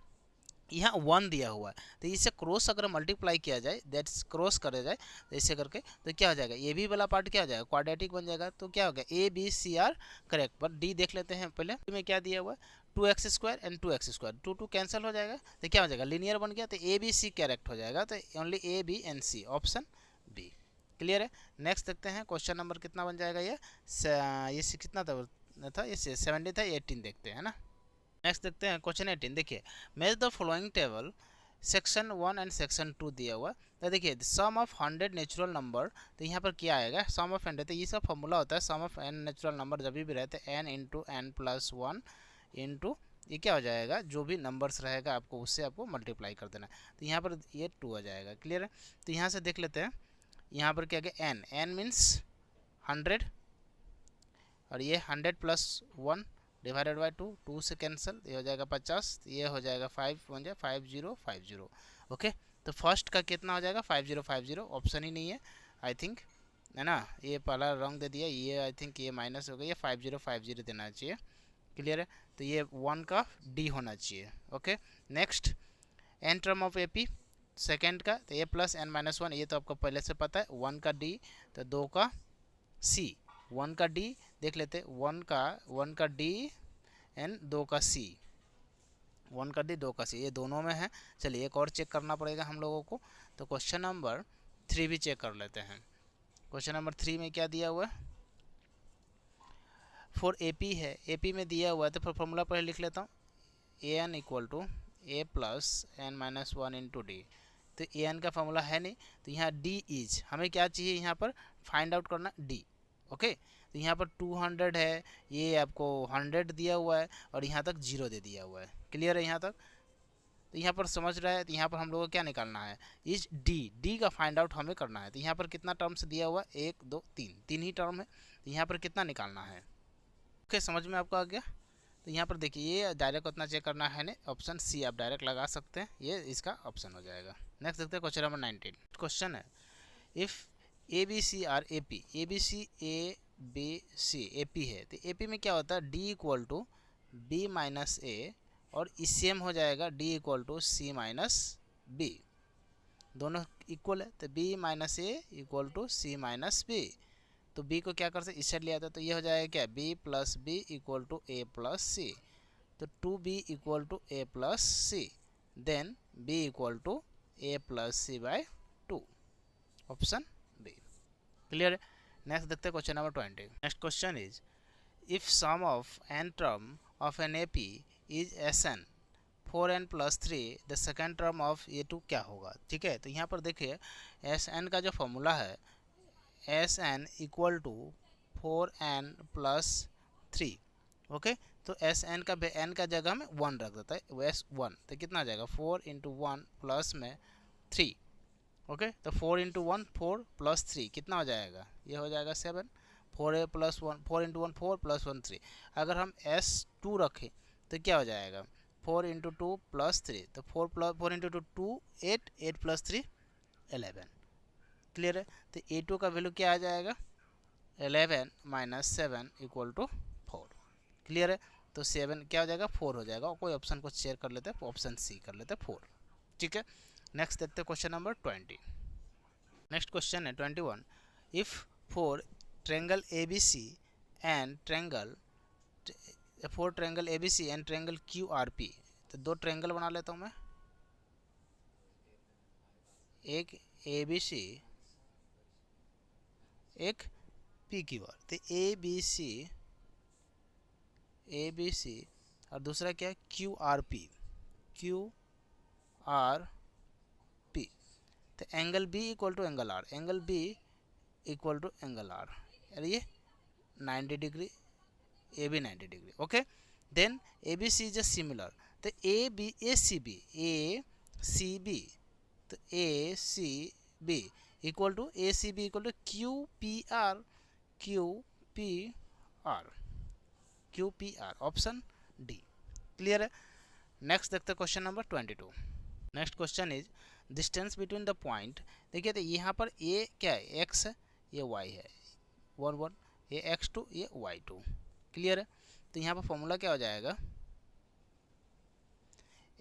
यहाँ 1 दिया हुआ है, तो इसे क्रॉस अगर मल्टीप्लाई किया जाए, दैट्स क्रॉस करा जाए तो ऐसे करके, तो क्या हो जाएगा, ये भी वाला पार्ट क्या हो जाएगा, क्वाड्रेटिक बन जाएगा। तो क्या हो गया, A B C are correct. But D देख लेते हैं पहले, में क्या दिया हुआ है 2x square and 2x square, 2 cancel हो जाएगा, तो क्या हो जाएगा, लीनियर बन गया, तो ए बी सी करेक्ट हो जाएगा, तो only A B and C, option B. Clear है। नेक्स्ट देखते हैं क्वेश्चन नंबर कितना बन जाएगा, ये कितना था ये 17 था, 18 देखते हैं ना। नेक्स्ट देखते हैं क्वेश्चन 18। देखिए match the following table section 1 and section 2 दिया हुआ। तो देखिए सम ऑफ 100 नेचुरल नंबर, तो यहाँ पर क्या आएगा, सम ऑफ एन रहता है, ये सब फॉर्मूला होता है, sum of n natural number जब भी रहते हैं n into n plus 1 into ये क्या हो जाएगा, जो भी नंबर्स रहेगा आपको उससे आपको मल्टीप्लाई कर देना है। तो यहाँ पर ये 2 आ जाएगा। क्लियर है। तो यहाँ से देख लेते हैं, यहाँ पर क्या गया, एन, एन मीन्स 100 और ये 100 प्लस 1 डिवाइडेड बाई 2, 2 से कैंसिल, ये हो जाएगा 50, ये हो जाएगा 5 बन जाए 5050। ओके, तो फर्स्ट का कितना हो जाएगा 5050, ऑप्शन ही नहीं है आई थिंक, है ना, ये पहला रॉन्ग दे दिया, ये आई थिंक ये माइनस हो गया, ये 5050 देना चाहिए। क्लियर है। तो ये 1 का डी होना चाहिए। Okay, next n term of AP second का, तो ए प्लस एन माइनस 1, ये तो आपको पहले से पता है, 1 का डी, तो 2 का सी, 1 का डी देख लेते, 1 का डी एंड 2 का सी, 1 का डी 2 का सी, ये दोनों में है। चलिए एक और चेक करना पड़ेगा हम लोगों को, तो क्वेश्चन नंबर 3 भी चेक कर लेते हैं। क्वेश्चन नंबर 3 में क्या दिया हुआ है, फॉर एपी है, एपी में दिया हुआ है, तो फिर फॉर्मूला पहले लिख लेता हूँ, A N equal to A plus N minus 1 into D. तो ए एन का फॉर्मूला है नहीं, तो यहाँ डी इज, हमें क्या चाहिए यहाँ पर फाइंड आउट करना डी। ओके, तो यहाँ पर 200 है, ये आपको 100 दिया हुआ है और यहाँ तक 0 दे दिया हुआ है। क्लियर है यहाँ तक। तो यहाँ पर समझ रहा है, तो यहाँ पर हम लोगों को क्या निकालना है, इज डी, डी का फाइंड आउट हमें करना है। तो यहाँ पर कितना टर्म्स दिया हुआ है, 1 2 3, 3 ही टर्म है, तो यहाँ पर कितना निकालना है। ओके, समझ में आपको आ गया। तो यहाँ पर देखिए ये डायरेक्ट उतना चेक करना है नहीं, ऑप्शन सी आप डायरेक्ट लगा सकते हैं, ये इसका ऑप्शन हो जाएगा। नेक्स्ट देखते हैं क्वेश्चन नंबर 19। क्वेश्चन है, if A B C are A P, A B C A P है, तो ए पी में क्या होता है, D equal to B minus A, और इससे हो जाएगा D equal to C minus B, दोनों इक्वल है, तो B minus A equal to C minus B. तो b को क्या कर सकते, इस साइड लिया था, तो ये हो जाएगा क्या, b plus B equal to A plus C, तो 2b equal to A plus C, then b equal to A plus C by 2, option B. Clear है। नेक्स्ट देखते हैं question number 20। Next question is, if sum of N term of N A P is S N 4n plus 3, the second term of A 2 क्या होगा। ठीक है, तो यहाँ पर देखिए एस एन का जो फॉर्मूला है, S n equal to 4n plus 3। Okay, तो एस एन का एन का जगह में 1 रख देता है, एस 1, तो कितना आ जाएगा 4 इंटू 1 प्लस में 3। ओके, तो 4 इंटू 1 4 प्लस 3 कितना हो जाएगा, ये हो जाएगा 7, 4 प्लस 1, 4 इंटू 1 4 प्लस 1 3। अगर हम एस 2 रखें तो क्या हो जाएगा, 4 इंटू 2 प्लस 3, तो 4 इंटू 2 8, 8 प्लस 3 11। क्लियर है। तो a2 का वैल्यू क्या आ जाएगा, 11 माइनस 7 इक्वल टू 4। क्लियर है। तो 7 क्या हो जाएगा, 4 हो जाएगा, और कोई ऑप्शन को शेयर कर लेते हैं, ऑप्शन सी कर लेते हैं 4। ठीक है। नेक्स्ट देखते हैं क्वेश्चन नंबर 20। नेक्स्ट क्वेश्चन है 21। If for triangle A B C and triangle and triangle Q R P, तो दो ट्रेंगल बना लेता हूँ मैं, एक ए बी सी एक पी क्यू आर, तो ए बी सी और दूसरा क्या है क्यू आर पी, तो angle B equal to angle R, angle B equal to angle R, और ये 90 degree, A B 90 degree. Okay, then A B C is a similar, तो ए सी बी, तो A C B equal to Q P R, option D. Clear है। नेक्स्ट देखते हैं question number 22। Next question is, distance between the point, देखिए तो यहाँ पर ए क्या है, एक्स है, ये वाई है, 1 1, ये x2 ये y2। क्लियर है। तो यहाँ पर फॉर्मूला क्या हो जाएगा,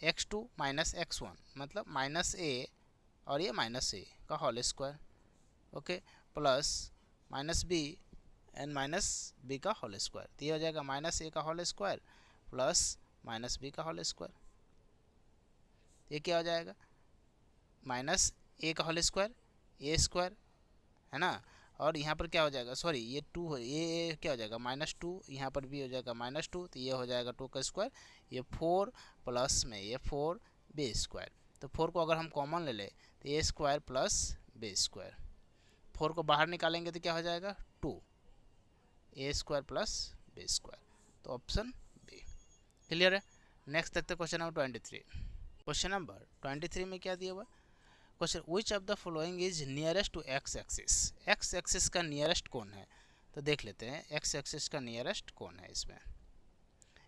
x2 माइनस x1, मतलब माइनस ए और ये माइनस ए का whole square, okay, plus minus b and minus b का होल स्क्वायर, तो ये हो जाएगा माइनस ए का whole square plus minus b का होल स्क्वायर, ये क्या हो जाएगा, माइनस ए का होल स्क्वायर, ए स्क्वायर, है ना, और यहाँ पर क्या हो जाएगा, सॉरी ये 2 ये क्या हो जाएगा -2, यहाँ पर भी हो जाएगा -2, तो ये हो जाएगा 2 का स्क्वायर, ये 4 प्लस में ये 4 बी स्क्वायर, तो 4 को अगर हम कॉमन ले लें तो ए स्क्वायर प्लस बी स्क्वायर, 4 को बाहर निकालेंगे तो क्या हो जाएगा 2 ए स्क्वायर प्लस बी स्क्वायर, तो ऑप्शन बी। क्लियर है। नेक्स्ट देखते हैं क्वेश्चन नंबर 23। क्वेश्चन नंबर 23 में क्या दिया हुआ question, which of the following is nearest to x axis, x axis का नियरेस्ट कौन है। तो देख लेते हैं एक्स एक्सिस का नियरेस्ट कौन है। इसमें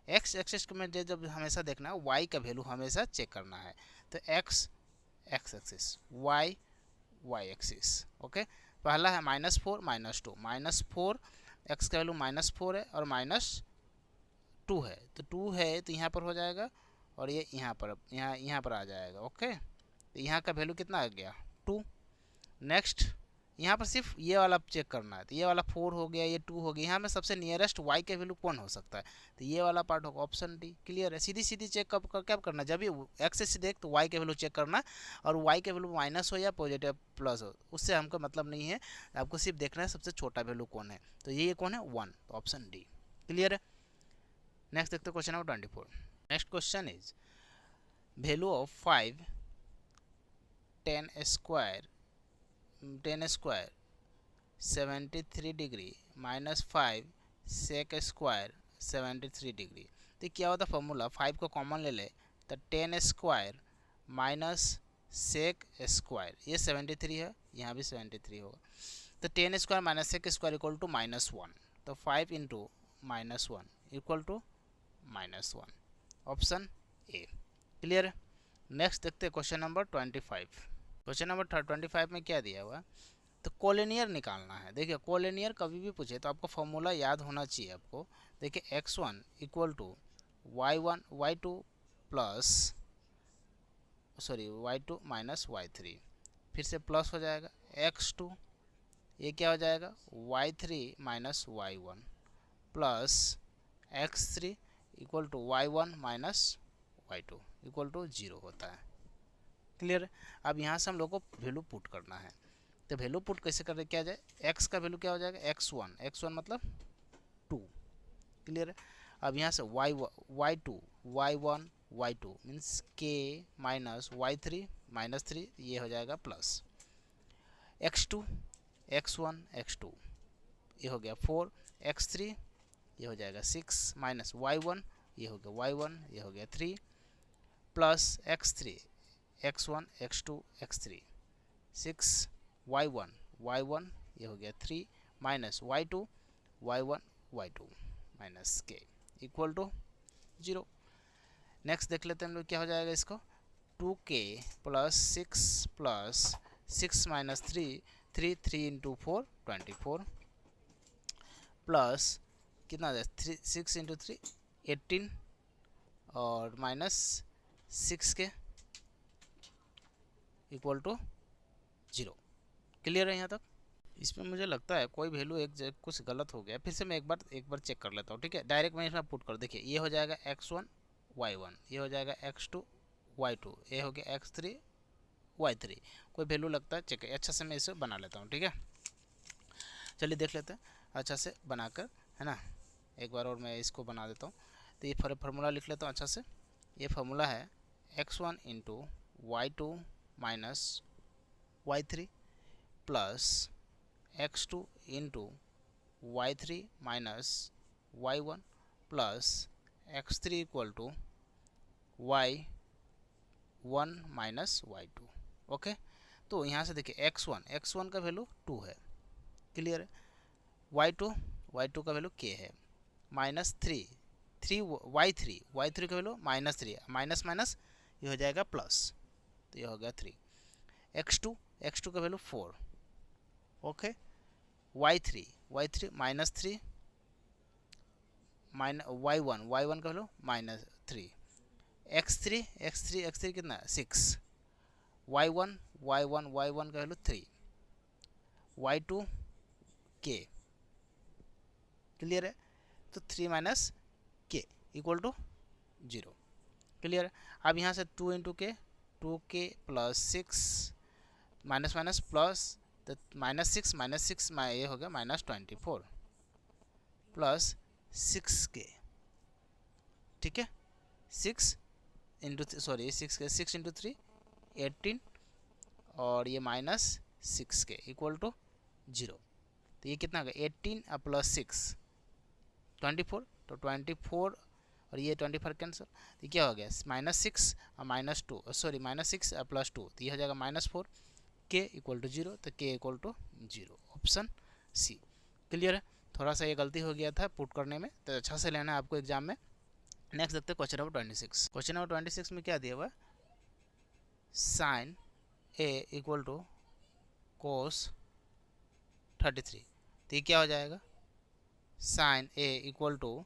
एक्स एक्सिस में जब हमेशा देखना है वाई का वैल्यू हमेशा चेक करना है। तो x x axis, y y axis. Okay, पहला है -4 -2, -4 एक्स का वैल्यू -4 है और -2 है, तो 2 है तो यहाँ पर हो जाएगा और ये यहाँ पर आ जाएगा। ओके, तो यहाँ का वैल्यू कितना आ गया 2। नेक्स्ट यहाँ पर सिर्फ ये वाला चेक करना है, तो ये वाला 4 हो गया, ये 2 हो गया, यहाँ में सबसे नियरेस्ट y के वैल्यू कौन हो सकता है, तो ये वाला पार्ट होगा ऑप्शन डी। क्लियर है। सीधी सीधी चेक कब करना, जब भी एक्स से देख तो y के वैल्यू चेक करना, और y के वैल्यू माइनस हो या पॉजिटिव प्लस हो उससे हमको मतलब नहीं है, आपको सिर्फ देखना है सबसे छोटा वैल्यू कौन है, तो ये कौन है 1, तो ऑप्शन डी। क्लियर है। नेक्स्ट देखते question number 24। Next question is value of 5 10 square 73 degree -5 sec square 73 degree. तो क्या होता है फॉर्मूला, 5 को कॉमन ले ले तो 10 स्क्वायर माइनस सेक स्क्वायर, ये 73 है, यहाँ भी 73 होगा, तो 10 square minus sec square equal to -1, तो 5 into -1 equal to -1, option A. Clear है। नेक्स्ट देखते हैं क्वेश्चन नंबर 25। क्वेश्चन नंबर 25 में क्या दिया हुआ है, तो कोलिनियर निकालना है। देखिए कोलिनियर कभी भी पूछे तो आपको फॉर्मूला याद होना चाहिए आपको। देखिए x1 equal to y2 plus y2 minus y3, फिर से प्लस हो जाएगा x2, ये क्या हो जाएगा y3 minus y1 plus x3 equal to y1 minus y2 equal to 0 होता है। क्लियर है। अब यहाँ से हम लोग को वैल्यू पुट करना है, तो वैल्यू पुट कैसे करके क्या जाए, x का वैल्यू क्या हो जाएगा x1 मतलब 2। क्लियर है। अब यहाँ से y2 y1 y2 means k minus y3 -3, ये हो जाएगा प्लस x2 x1 x2, ये हो गया 4, x3 ये हो जाएगा 6 माइनस y1 ये हो गया y1 ये हो गया 3 plus x3 x1 x2 x3 6 y1 ये हो गया 3 minus y2 y1 y2 minus k equal to 0। Next देख लेते हैं हम लोग क्या हो जाएगा इसको, 2k plus 6 minus 3 into 4 24 plus कितना आ जाए 6 इंटू 3 18 और माइनस 6 के इक्वल टू 0। क्लियर है यहाँ तक। इसमें मुझे लगता है कोई वैल्यू एक कुछ गलत हो गया, फिर से मैं एक बार चेक कर लेता हूँ। ठीक है, डायरेक्ट मैं इसमें पुट कर, देखिए ये हो जाएगा x1 y1, ये हो जाएगा x2 y2, ये हो गया x3 y3, कोई वैल्यू लगता है चेक अच्छा से मैं इसे बना लेता हूँ। ठीक है, चलिए देख लेते हैं अच्छा से बनाकर, है ना। एक बार और मैं इसको बना देता हूँ, तो ये फार्मूला लिख लेता हूँ अच्छा से। ये फार्मूला है x1 into y2 minus y3 plus x2 into y3 minus y1 plus x3 equal to y1 minus y2। Okay, तो यहाँ से देखिए x1 का वैल्यू 2 है। क्लियर है। y2 का वैल्यू k है माइनस 3 y3 का वैल्यू -3, माइनस माइनस ये हो जाएगा प्लस, तो ये हो गया 3 x2 का वैल्यू 4। ओके, y3 -3 y1 का वैल्यू -3 x3 कितना 6 y1 का वैल्यू 3 y2 k। क्लियर है। तो 3 minus k equal to 0। Clear है। अब यहाँ से 2 इंटू के 2k प्लस 6 माइनस प्लस, तो -6 ये हो गया -24 प्लस 6k। ठीक है, 6 इंटू 3 18 और ये -6 के इक्वल टू 0। तो ये कितना होगा 18 प्लस 6 24, तो 24 और ये 24 कैंसिल, तो क्या हो गया -6 और -2 सॉरी -6 प्लस 2, तो ये हो जाएगा -4 के इक्वल टू 0, तो k equal to 0, option C. Clear है, थोड़ा सा ये गलती हो गया था पुट करने में, तो अच्छा से लेना है आपको एग्जाम में। नेक्स्ट देखते हैं क्वेश्चन नंबर 26। क्वेश्चन नंबर 26 में क्या दिया हुआ है, साइन ए इक्वल टू कोस 33, तो ये क्या हो जाएगा साइन ए इक्वल टू,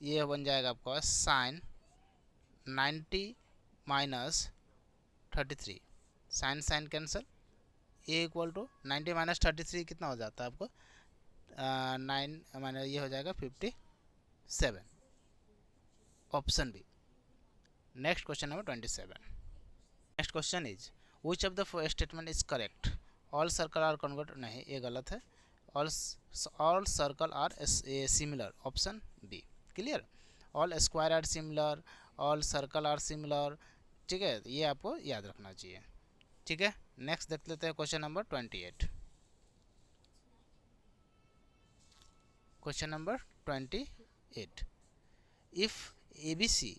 ये बन जाएगा आपका sine 90 minus 33, sine sine cancel, A equal to 90 minus 33 कितना हो जाता है आपको 9 माइनस ये हो जाएगा 57, option B. Next question number 27। Next question is which of the statement is correct, all circle are convert, नहीं ये गलत है, all circle are similar, option B. Clear, all square are similar, all circle are similar, ठीक है, ये आपको याद रखना चाहिए। ठीक है, नेक्स्ट देख लेते हैं question number 28। Question number 28, if A B C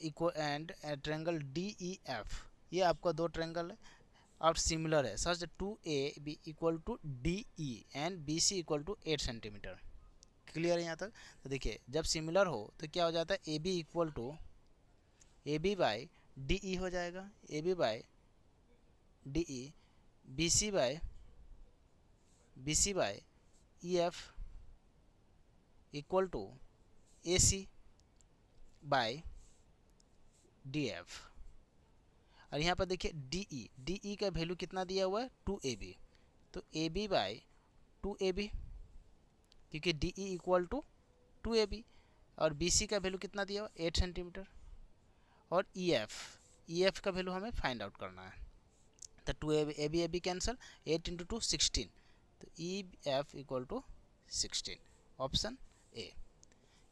equal and triangle D E F, ये आपका दो ट्रायंगल है और सिमिलर है, such 2AB equal to DE and BC equal to 8 centimetre. Clear है यहाँ तक, तो देखिए जब सिमिलर हो तो क्या हो जाता है AB equal to AB by DE हो जाएगा, AB by DE, BC by EF equal to AC by DF। और यहाँ पर देखिए DE का वैल्यू कितना दिया हुआ है 2AB, तो AB बाई 2AB, क्योंकि DE इक्वल टू 2AB, और BC का वैल्यू कितना दिया हुआ 8 सेंटीमीटर, और EF का वैल्यू हमें फाइंड आउट करना है, तो 2AB कैंसिल, 8 इंटू 2 16, तो EF equal to 16, option A.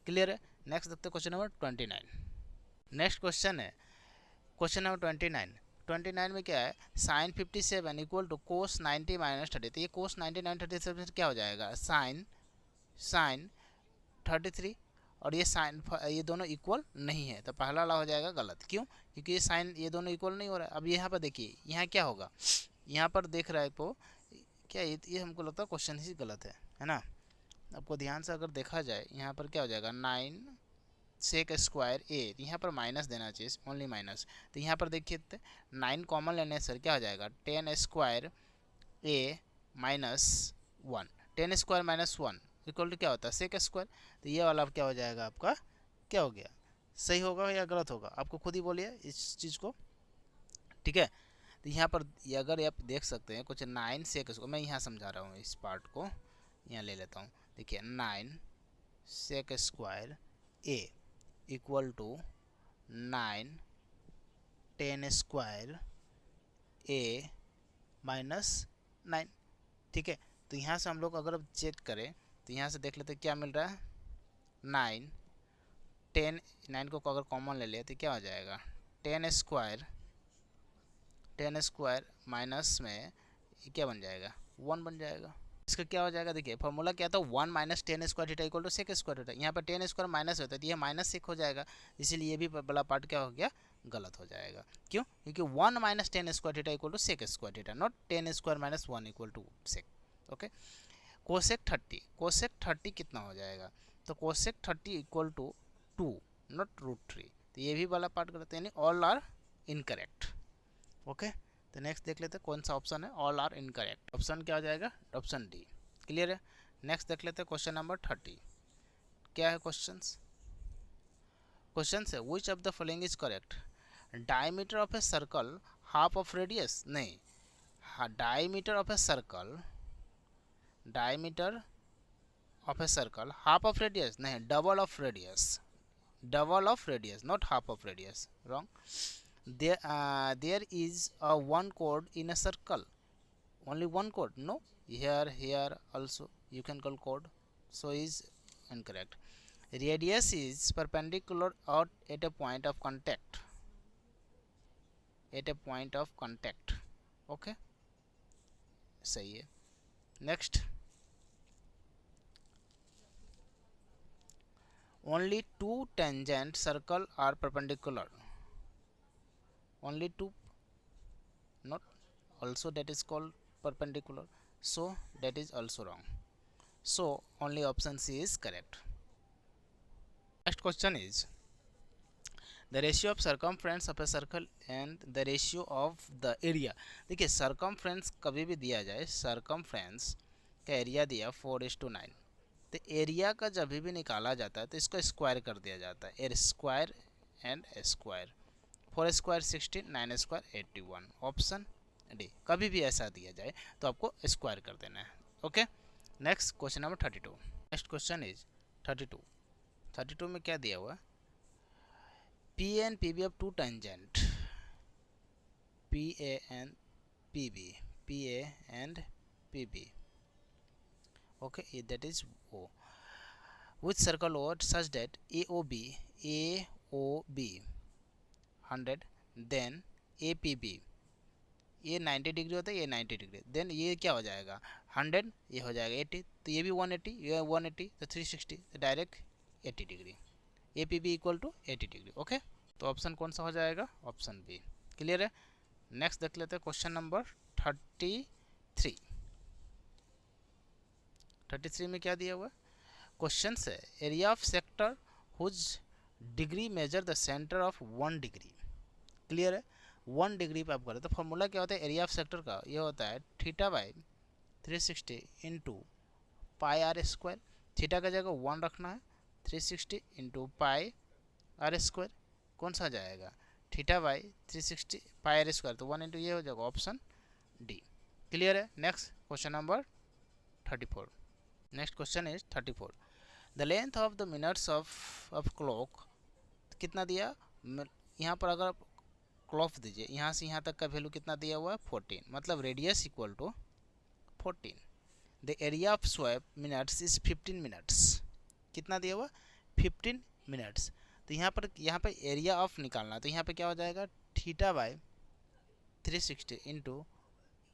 Clear है, नेक्स्ट देखते हैं क्वेश्चन नंबर 29। नेक्स्ट क्वेश्चन है क्वेश्चन नंबर 29 में क्या है, sine 57 equal to cos 90 minus 30, तो ये कोस 90 माइनस 37 क्या हो जाएगा साइन 33, और ये साइन ये दोनों इक्वल नहीं है, तो पहला वाला हो जाएगा गलत, क्यों, क्योंकि ये साइन ये दोनों इक्वल नहीं हो रहा है। अब यहाँ पर देखिए यहाँ क्या होगा, यहाँ पर देख रहा है तो क्या ये हमको लगता है क्वेश्चन ही गलत है ना। आपको ध्यान से अगर देखा जाए यहाँ पर क्या हो जाएगा 9 सेक स्क्वायर ए, यहाँ पर माइनस देना चाहिए, ओनली माइनस, तो यहाँ पर देखिए 9 कॉमन लेने सर क्या हो जाएगा 10 square a minus 1, 10 square minus 1 equal to क्या होता है सेक स्क्वायर, तो ये वाला क्या हो जाएगा आपका क्या हो गया, सही होगा या गलत होगा, आपको खुद ही बोलिए इस चीज़ को। ठीक है, तो यहाँ पर अगर आप देख सकते हैं कुछ 9 सेक स्क्वायर, मैं यहाँ समझा रहा हूँ, इस पार्ट को यहाँ ले लेता हूँ। देखिए 9 sec square a equal to 9 10 square a minus 9। ठीक है, तो यहाँ से हम लोग अगर अब चेक करें तो यहाँ से देख लेते क्या मिल रहा है 9 10, 9 को अगर कॉमन ले लिया तो क्या हो जाएगा 10 स्क्वायर माइनस में क्या बन जाएगा 1 बन जाएगा। इसका क्या हो जाएगा, देखिए फॉर्मूला क्या था 1 minus 10 square theta equal to sec square theta, यहाँ पर 10 स्क्वायर माइनस होता है तो ये माइनस सेक हो जाएगा, इसीलिए ये भी बड़ा पार्ट क्या हो गया गलत हो जाएगा, क्यों, क्योंकि 1 minus 10 square theta equal to sec square theta, not 10 square minus 1 equal to sec. Okay, cosec 30 कितना हो जाएगा, तो कोसेक 30 इक्वल टू 2 नॉट √3, तो ये भी वाला पार्ट करते हैं, ऑल आर इनकरेक्ट। ओके, तो नेक्स्ट देख लेते हैं कौन सा ऑप्शन है ऑल आर इनकरेक्ट, ऑप्शन क्या हो जाएगा ऑप्शन डी। क्लियर है, नेक्स्ट देख लेते हैं क्वेश्चन नंबर 30। क्या है क्वेश्चन है which of the following is correct, diameter of a circle half of radius, नहीं diameter of a circle half of radius, नहीं double of radius not half of radius, wrong. There is a one chord in a circle, only one chord, no, here also you can call chord, so is incorrect. Radius is perpendicular out at a point of contact, at a point of contact. Okay, सही है। Next, only two tangent circle are perpendicular, only two, not also that is called perpendicular, so that is also wrong, so only option C is correct. Next question is the ratio of circumference of a circle and the ratio of the area। देखिए circumference कभी भी दिया जाए, circumference का एरिया दिया 4:9, तो एरिया का जब भी निकाला जाता है तो इसको स्क्वायर कर दिया जाता है, A square and square, 4 square 16, 9 square 81, option D. कभी भी ऐसा दिया जाए तो आपको स्क्वायर कर देना है। Okay, next question number 32। Next question is 32 में क्या दिया हुआ, P and P B of two tangent, P A and P B, P A and P B, okay, that is O, which circle O such that AOB 100, then APB, ये 90 डिग्री होता है, ये 90 डिग्री, देन ये क्या हो जाएगा 100, ये हो जाएगा 80, तो ये भी 180, ये 180, तो 360, तो direct 80 degree, APB equal to 80 degree. Okay, तो ऑप्शन कौन सा हो जाएगा, ऑप्शन बी। क्लियर है। नेक्स्ट देख लेते हैं क्वेश्चन नंबर 33। 33 में क्या दिया हुआ है, क्वेश्चन से area of sector whose degree measure the centre of 1 degree. Clear है, 1 डिग्री पे आप करें तो फॉर्मूला क्या होता है एरिया ऑफ सेक्टर का, ये होता है theta by 360 into pi R square. Theta का जगह 1 रखना है, 360 इंटू पाई आर स्क्वायर कौन सा जाएगा, theta by 360 pi R square, तो 1 इंटू ये हो जाएगा, ऑप्शन डी। क्लियर है। Next question number 34। Next question is 34। The length of the minutes of clock कितना दिया, यहाँ पर अगर क्लॉक दीजिए यहाँ से यहाँ तक का वैल्यू कितना दिया हुआ है 14, मतलब radius equal to 14। The area of swept minutes is 15 minutes, कितना दिया हुआ 15 मिनट्स। तो यहाँ पर एरिया ऑफ निकालना, तो यहाँ पे क्या हो जाएगा theta by 360 into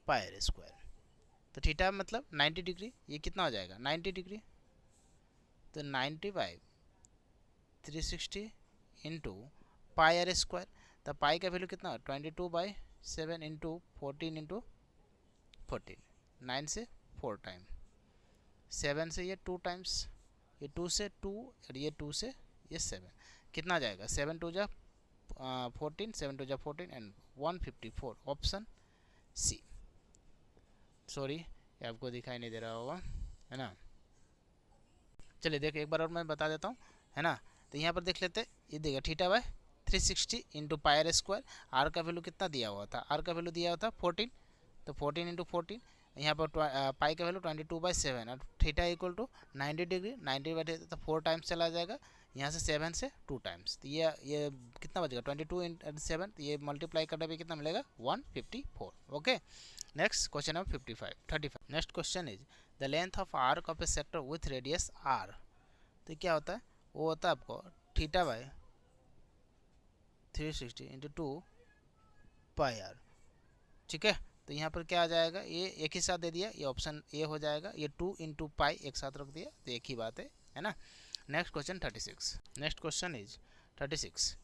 pi R square, तो थीटा मतलब 90 डिग्री, ये कितना हो जाएगा 90 डिग्री, तो 90 by 360 into pi R square, तो पाई का वैल्यू कितना 22/7 इंटू 14 इंटू 14, 9 से 4 टाइम, 7 से ये 2 टाइम्स, ये 2 से 2 और ये 2 से ये 7, कितना आ जाएगा 7 2 जा 14, 7 2 जा 14 एंड 154, ऑप्शन सी। सॉरी ये आपको दिखाई नहीं दे रहा होगा, है ना। चलिए देख एक बार और मैं बता देता हूँ, है ना। तो यहाँ पर देख लेते हैं, ये देखिए theta by 360 into pi R square, R का वैल्यू कितना दिया हुआ था, आर का वैल्यू दिया हुआ था 14, तो 14 इंटू 14, यहाँ पर पाई का वैल्यू 22/7 और theta equal to 90 degree, 90 by तो 4 टाइम्स चला जाएगा, यहाँ से 7 से 2 टाइम्स, तो ये कितना बचेगा 22 इंटू 7, ये मल्टीप्लाई करने पर कितना मिलेगा 154। Okay, next question number 35। Next question is the length of arc of a sector with radius R. तो क्या होता है, वो होता है आपको theta by 360 into 2 pi R. ठीक है, तो यहाँ पर क्या आ जाएगा, ये एक ही साथ दे दिया, ये ऑप्शन ए हो जाएगा, ये 2 इंटू पाई एक साथ रख दिया, तो एक ही बात है ना। Next question 36। Next question is 36।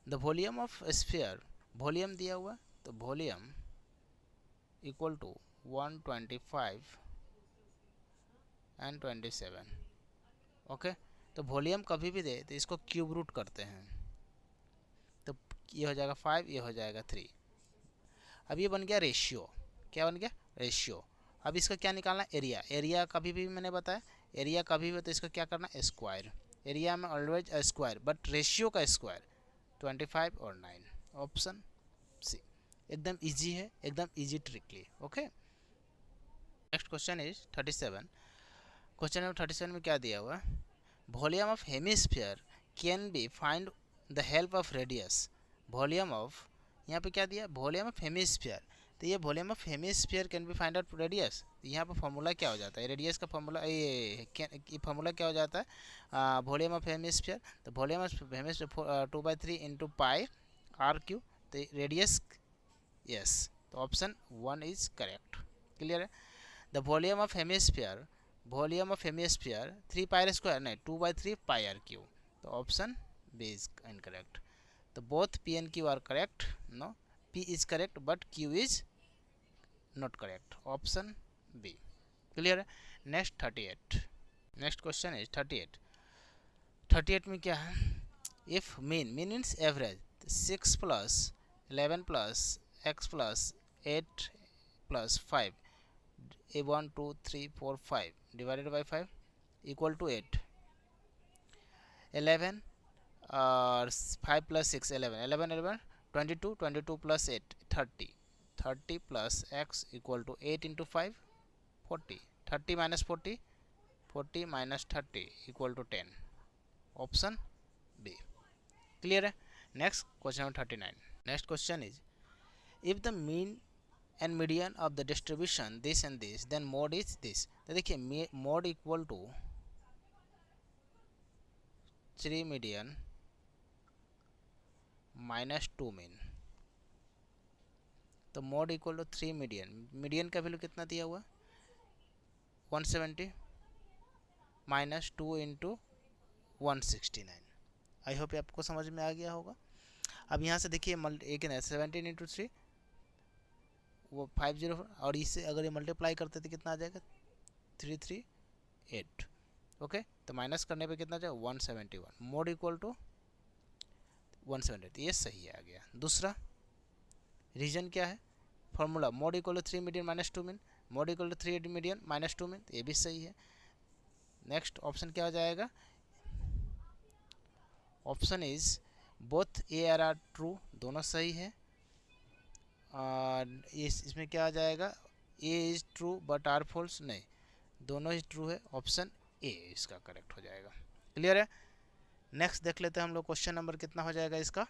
The volume of sphere, volume दिया हुआ, तो volume equal to 125 and 27। Okay, तो वॉल्यूम कभी भी दे तो इसको क्यूब रूट करते हैं, तो ये हो जाएगा 5, ये हो जाएगा 3। अब ये बन गया रेशियो, क्या बन गया रेशियो। अब इसका क्या निकालना, एरिया, एरिया कभी भी मैंने बताया एरिया कभी भी तो इसका क्या करना स्क्वायर, एरिया में ऑलवेज स्क्वायर बट रेशियो का स्क्वायर, 25 और 9, ऑप्शन सी। एकदम इजी है, एकदम easy tricky. Okay, next question is 37। Question number 37 में क्या दिया हुआ है, volume of hemisphere can be find the help of radius. Volume of, यहाँ पे क्या दिया वॉल्यूम ऑफ हेमिस्फीयर, तो ये volume of hemisphere can be find out radius, यहाँ पर फॉर्मूला क्या हो जाता है रेडियस का फॉर्मूला, ये फॉर्मूला क्या हो जाता है वॉल्यूम ऑफ हेमिस्फीयर, तो volume of hemisphere 2/3 into pi R cube, तो रेडियस यस, तो ऑप्शन 1 इज करेक्ट। क्लियर है। The volume of hemisphere, volume of hemisphere 3 pi R square नहीं 2/3 पाई आर क्यू, तो ऑप्शन बी इज इनकरेक्ट। तो both P and Q are correct, no P is correct but Q is not correct, option B. Clear है। Next 38, next question is 38। 38 में क्या है, if mean means average 6 plus 11 plus x plus 8 plus 5 a 1 2 3 4 5 divided by 5 equal to 8, 11 और 5 plus 6 11 11 11 22 22 plus 8 30 30 plus x equal to 8 into 5 40 30 minus 40 40 minus 30 equal to 10, option B. Clear है। Next question number 39। Next question is if the mean and median of the distribution this and this then mode is this. तो देखिए mode equal to 3 median minus 2 mean, तो mode equal to 3 median, median का वैल्यू कितना दिया हुआ 170 माइनस 2 इंटू 169। आई होप आपको समझ में आ गया होगा। अब यहाँ से देखिए एक 17 इंटू 3 वो 50 और इससे अगर ये मल्टीप्लाई करते तो कितना आ जाएगा 338। ओके, तो माइनस करने पे कितना जाएगा 171, मोड इक्वल टू 170, तो ये सही आ गया। दूसरा रीजन क्या है, formula mode equal to 3 median minus 2 mean, mode equal to 3 median minus 2 mean, तो ये भी सही है। नेक्स्ट ऑप्शन क्या हो जाएगा, option is both A R true, दोनों सही है। इसमें क्या आ जाएगा A is true but R false, नहीं दोनों ही ट्रू है, ऑप्शन ए इसका करेक्ट हो जाएगा। क्लियर है। नेक्स्ट देख लेते हैं हम लोग क्वेश्चन नंबर कितना हो जाएगा इसका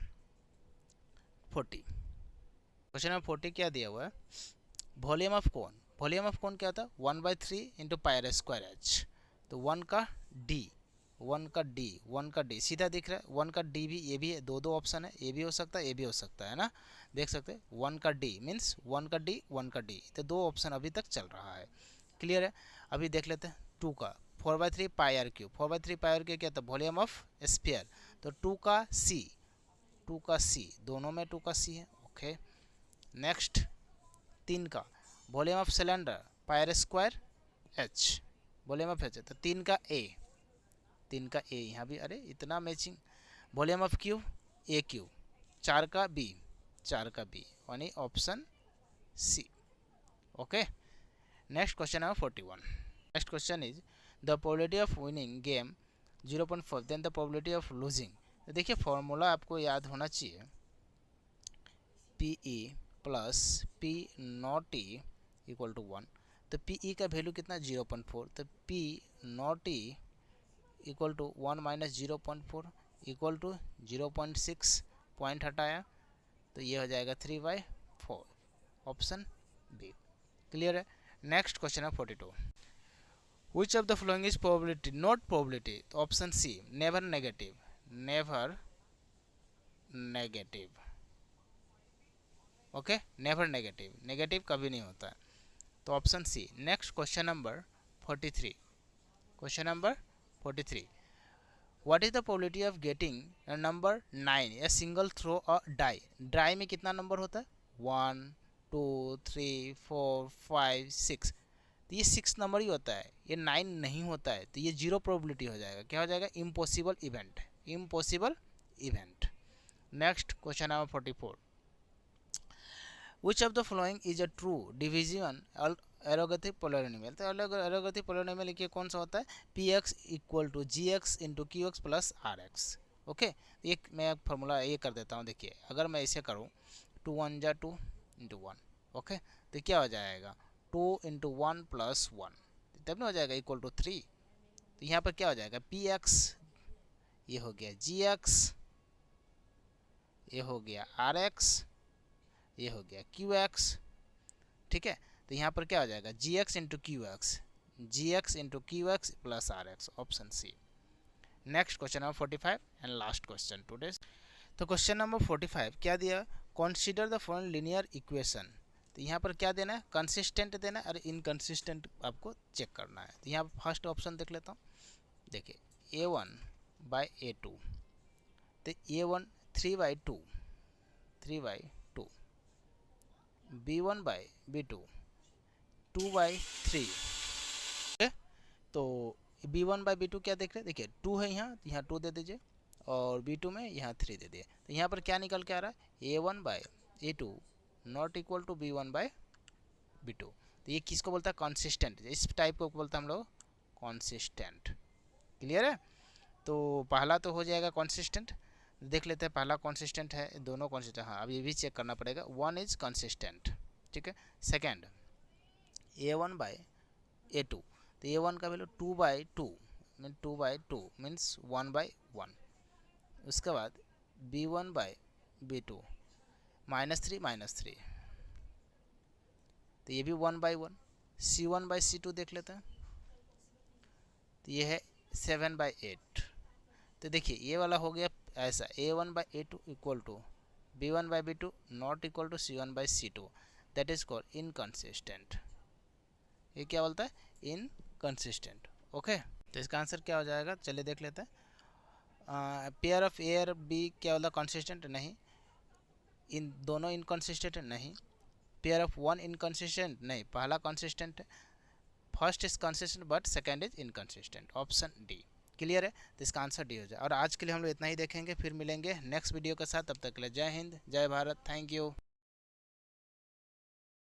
40। क्वेश्चन नंबर 40 क्या दिया हुआ है, volume of cone, volume of cone क्या होता है 1/3 into pi R square H, तो 1 का डी 1 का डी 1 का डी सीधा दिख रहा है, 1 का डी भी, ये भी है, दो ऑप्शन है, ये भी हो सकता है ये भी हो सकता है ना, देख सकते हैं 1 का डी मीन्स 1 का डी 1 का डी, तो दो ऑप्शन अभी तक चल रहा है। क्लियर है। अभी देख लेते हैं 2 का 4/3 pi R cube, 4/3 pi R cube क्या था वॉल्यूम ऑफ स्फीयर, तो 2 का सी दोनों में 2 का सी है। ओके, नेक्स्ट 3 का volume of cylinder pi R square H, volume of H, तो 3 का ए यहाँ भी, अरे इतना matching, volume of Q A Q, 4 का बी यानी option C. Okay, next question number 41। Next question is the probability of winning game 0.4 then the probability of losing. तो देखिए फॉर्मूला आपको याद होना चाहिए, P E plus P not E equal to 1, तो पी ई का वैल्यू कितना 0.4, तो P not E equal to 1 minus 0.4 equal to 0.6, point हटाया तो ये हो जाएगा 3/4, ऑप्शन बी। क्लियर है। नेक्स्ट क्वेश्चन है 42। Which of the following is probability not probability, तो option C never negative, okay never negative कभी नहीं होता है, तो option C. Next question number 43। Question number 43, what is the probability of getting number 9 a single throw a die, die में कितना नंबर होता है 1 2 3 4 5 6, तो ये 6 नंबर ही होता है, ये 9 नहीं होता है, तो ये 0 प्रोबेबिलिटी हो जाएगा, क्या हो जाएगा impossible event. Next question number 44, which of the following is a true division algorithm polynomial, तो एरोगेटिव पोलिनोमियल लिखिए कौन सा होता है P X equal to G X into Q X plus R X. Okay, एक मैं फॉर्मूला ये कर देता हूँ, देखिए अगर मैं इसे करूँ 2 1 जा 2 इंटू 1, ओके तो क्या हो जाएगा 2 इंटू 1 प्लस 1, तब ना हो जाएगा इक्वल टू 3, तो यहाँ पर क्या हो जाएगा पी एक्स, ये हो गया जी एक्स, ये हो गया आर एक्स, ये हो गया क्यू एक्स। ठीक है, तो यहाँ पर क्या हो जाएगा G X into Q X plus R X, option C. Next question number 45 and last question today. तो क्वेश्चन नंबर 45 क्या दिया, consider the following linear equation. तो यहाँ पर क्या देना है, कंसिस्टेंट देना है और इनकंसिस्टेंट आपको चेक करना है। तो यहाँ फर्स्ट ऑप्शन देख लेता हूँ। देखिए a1/a2, तो a1 3/2, 3/2, b1/b2 2/3। तो b1/b2 क्या देख रहे हैं, देखिए 2 है यहाँ 2 दे दीजिए और b2 में यहाँ 3 दे दिए। तो यहाँ पर क्या निकल के आ रहा है, a1/a2 not equal to b1/b2। तो ये किसको बोलता है, कंसिस्टेंट। इस टाइप को बोलता है हम लोग कंसिस्टेंट। क्लियर है। तो पहला तो हो जाएगा कंसिस्टेंट, देख लेते हैं पहला कंसिस्टेंट है, दोनों कंसिस्टेंट। हाँ अब ये भी चेक करना पड़ेगा, वन इज कंसिस्टेंट, ठीक है। सेकेंड a1/a2, तो a1 का वैल्यू 2/2 मीन 2/2 मीन्स 1/1। उसके बाद b1/b2 -3, तो ये भी 1/1। c1/c2 देख लेते हैं, तो ये है 7/8। तो देखिए ये वाला हो गया ऐसा, a1/a2 equal to b1/b2 not equal to c1/c2, that is called inconsistent. ये क्या बोलता है, इनकंसिस्टेंट। ओके, तो इसका आंसर क्या हो जाएगा, चलिए देख लेते हैं। पेयर ऑफ ए और बी क्या बोला, कंसिस्टेंट नहीं, इन दोनों इनकंसिस्टेंट नहीं। पेयर ऑफ वन इनकंसिस्टेंट नहीं, पहला कंसिस्टेंट है। First is consistent but second is inconsistent, option D. Clear है, तो इसका आंसर डी हो जाए। और आज के लिए हम लोग इतना ही देखेंगे, फिर मिलेंगे नेक्स्ट वीडियो के साथ। तब तक के लिए जय हिंद, जय भारत, थैंक यू।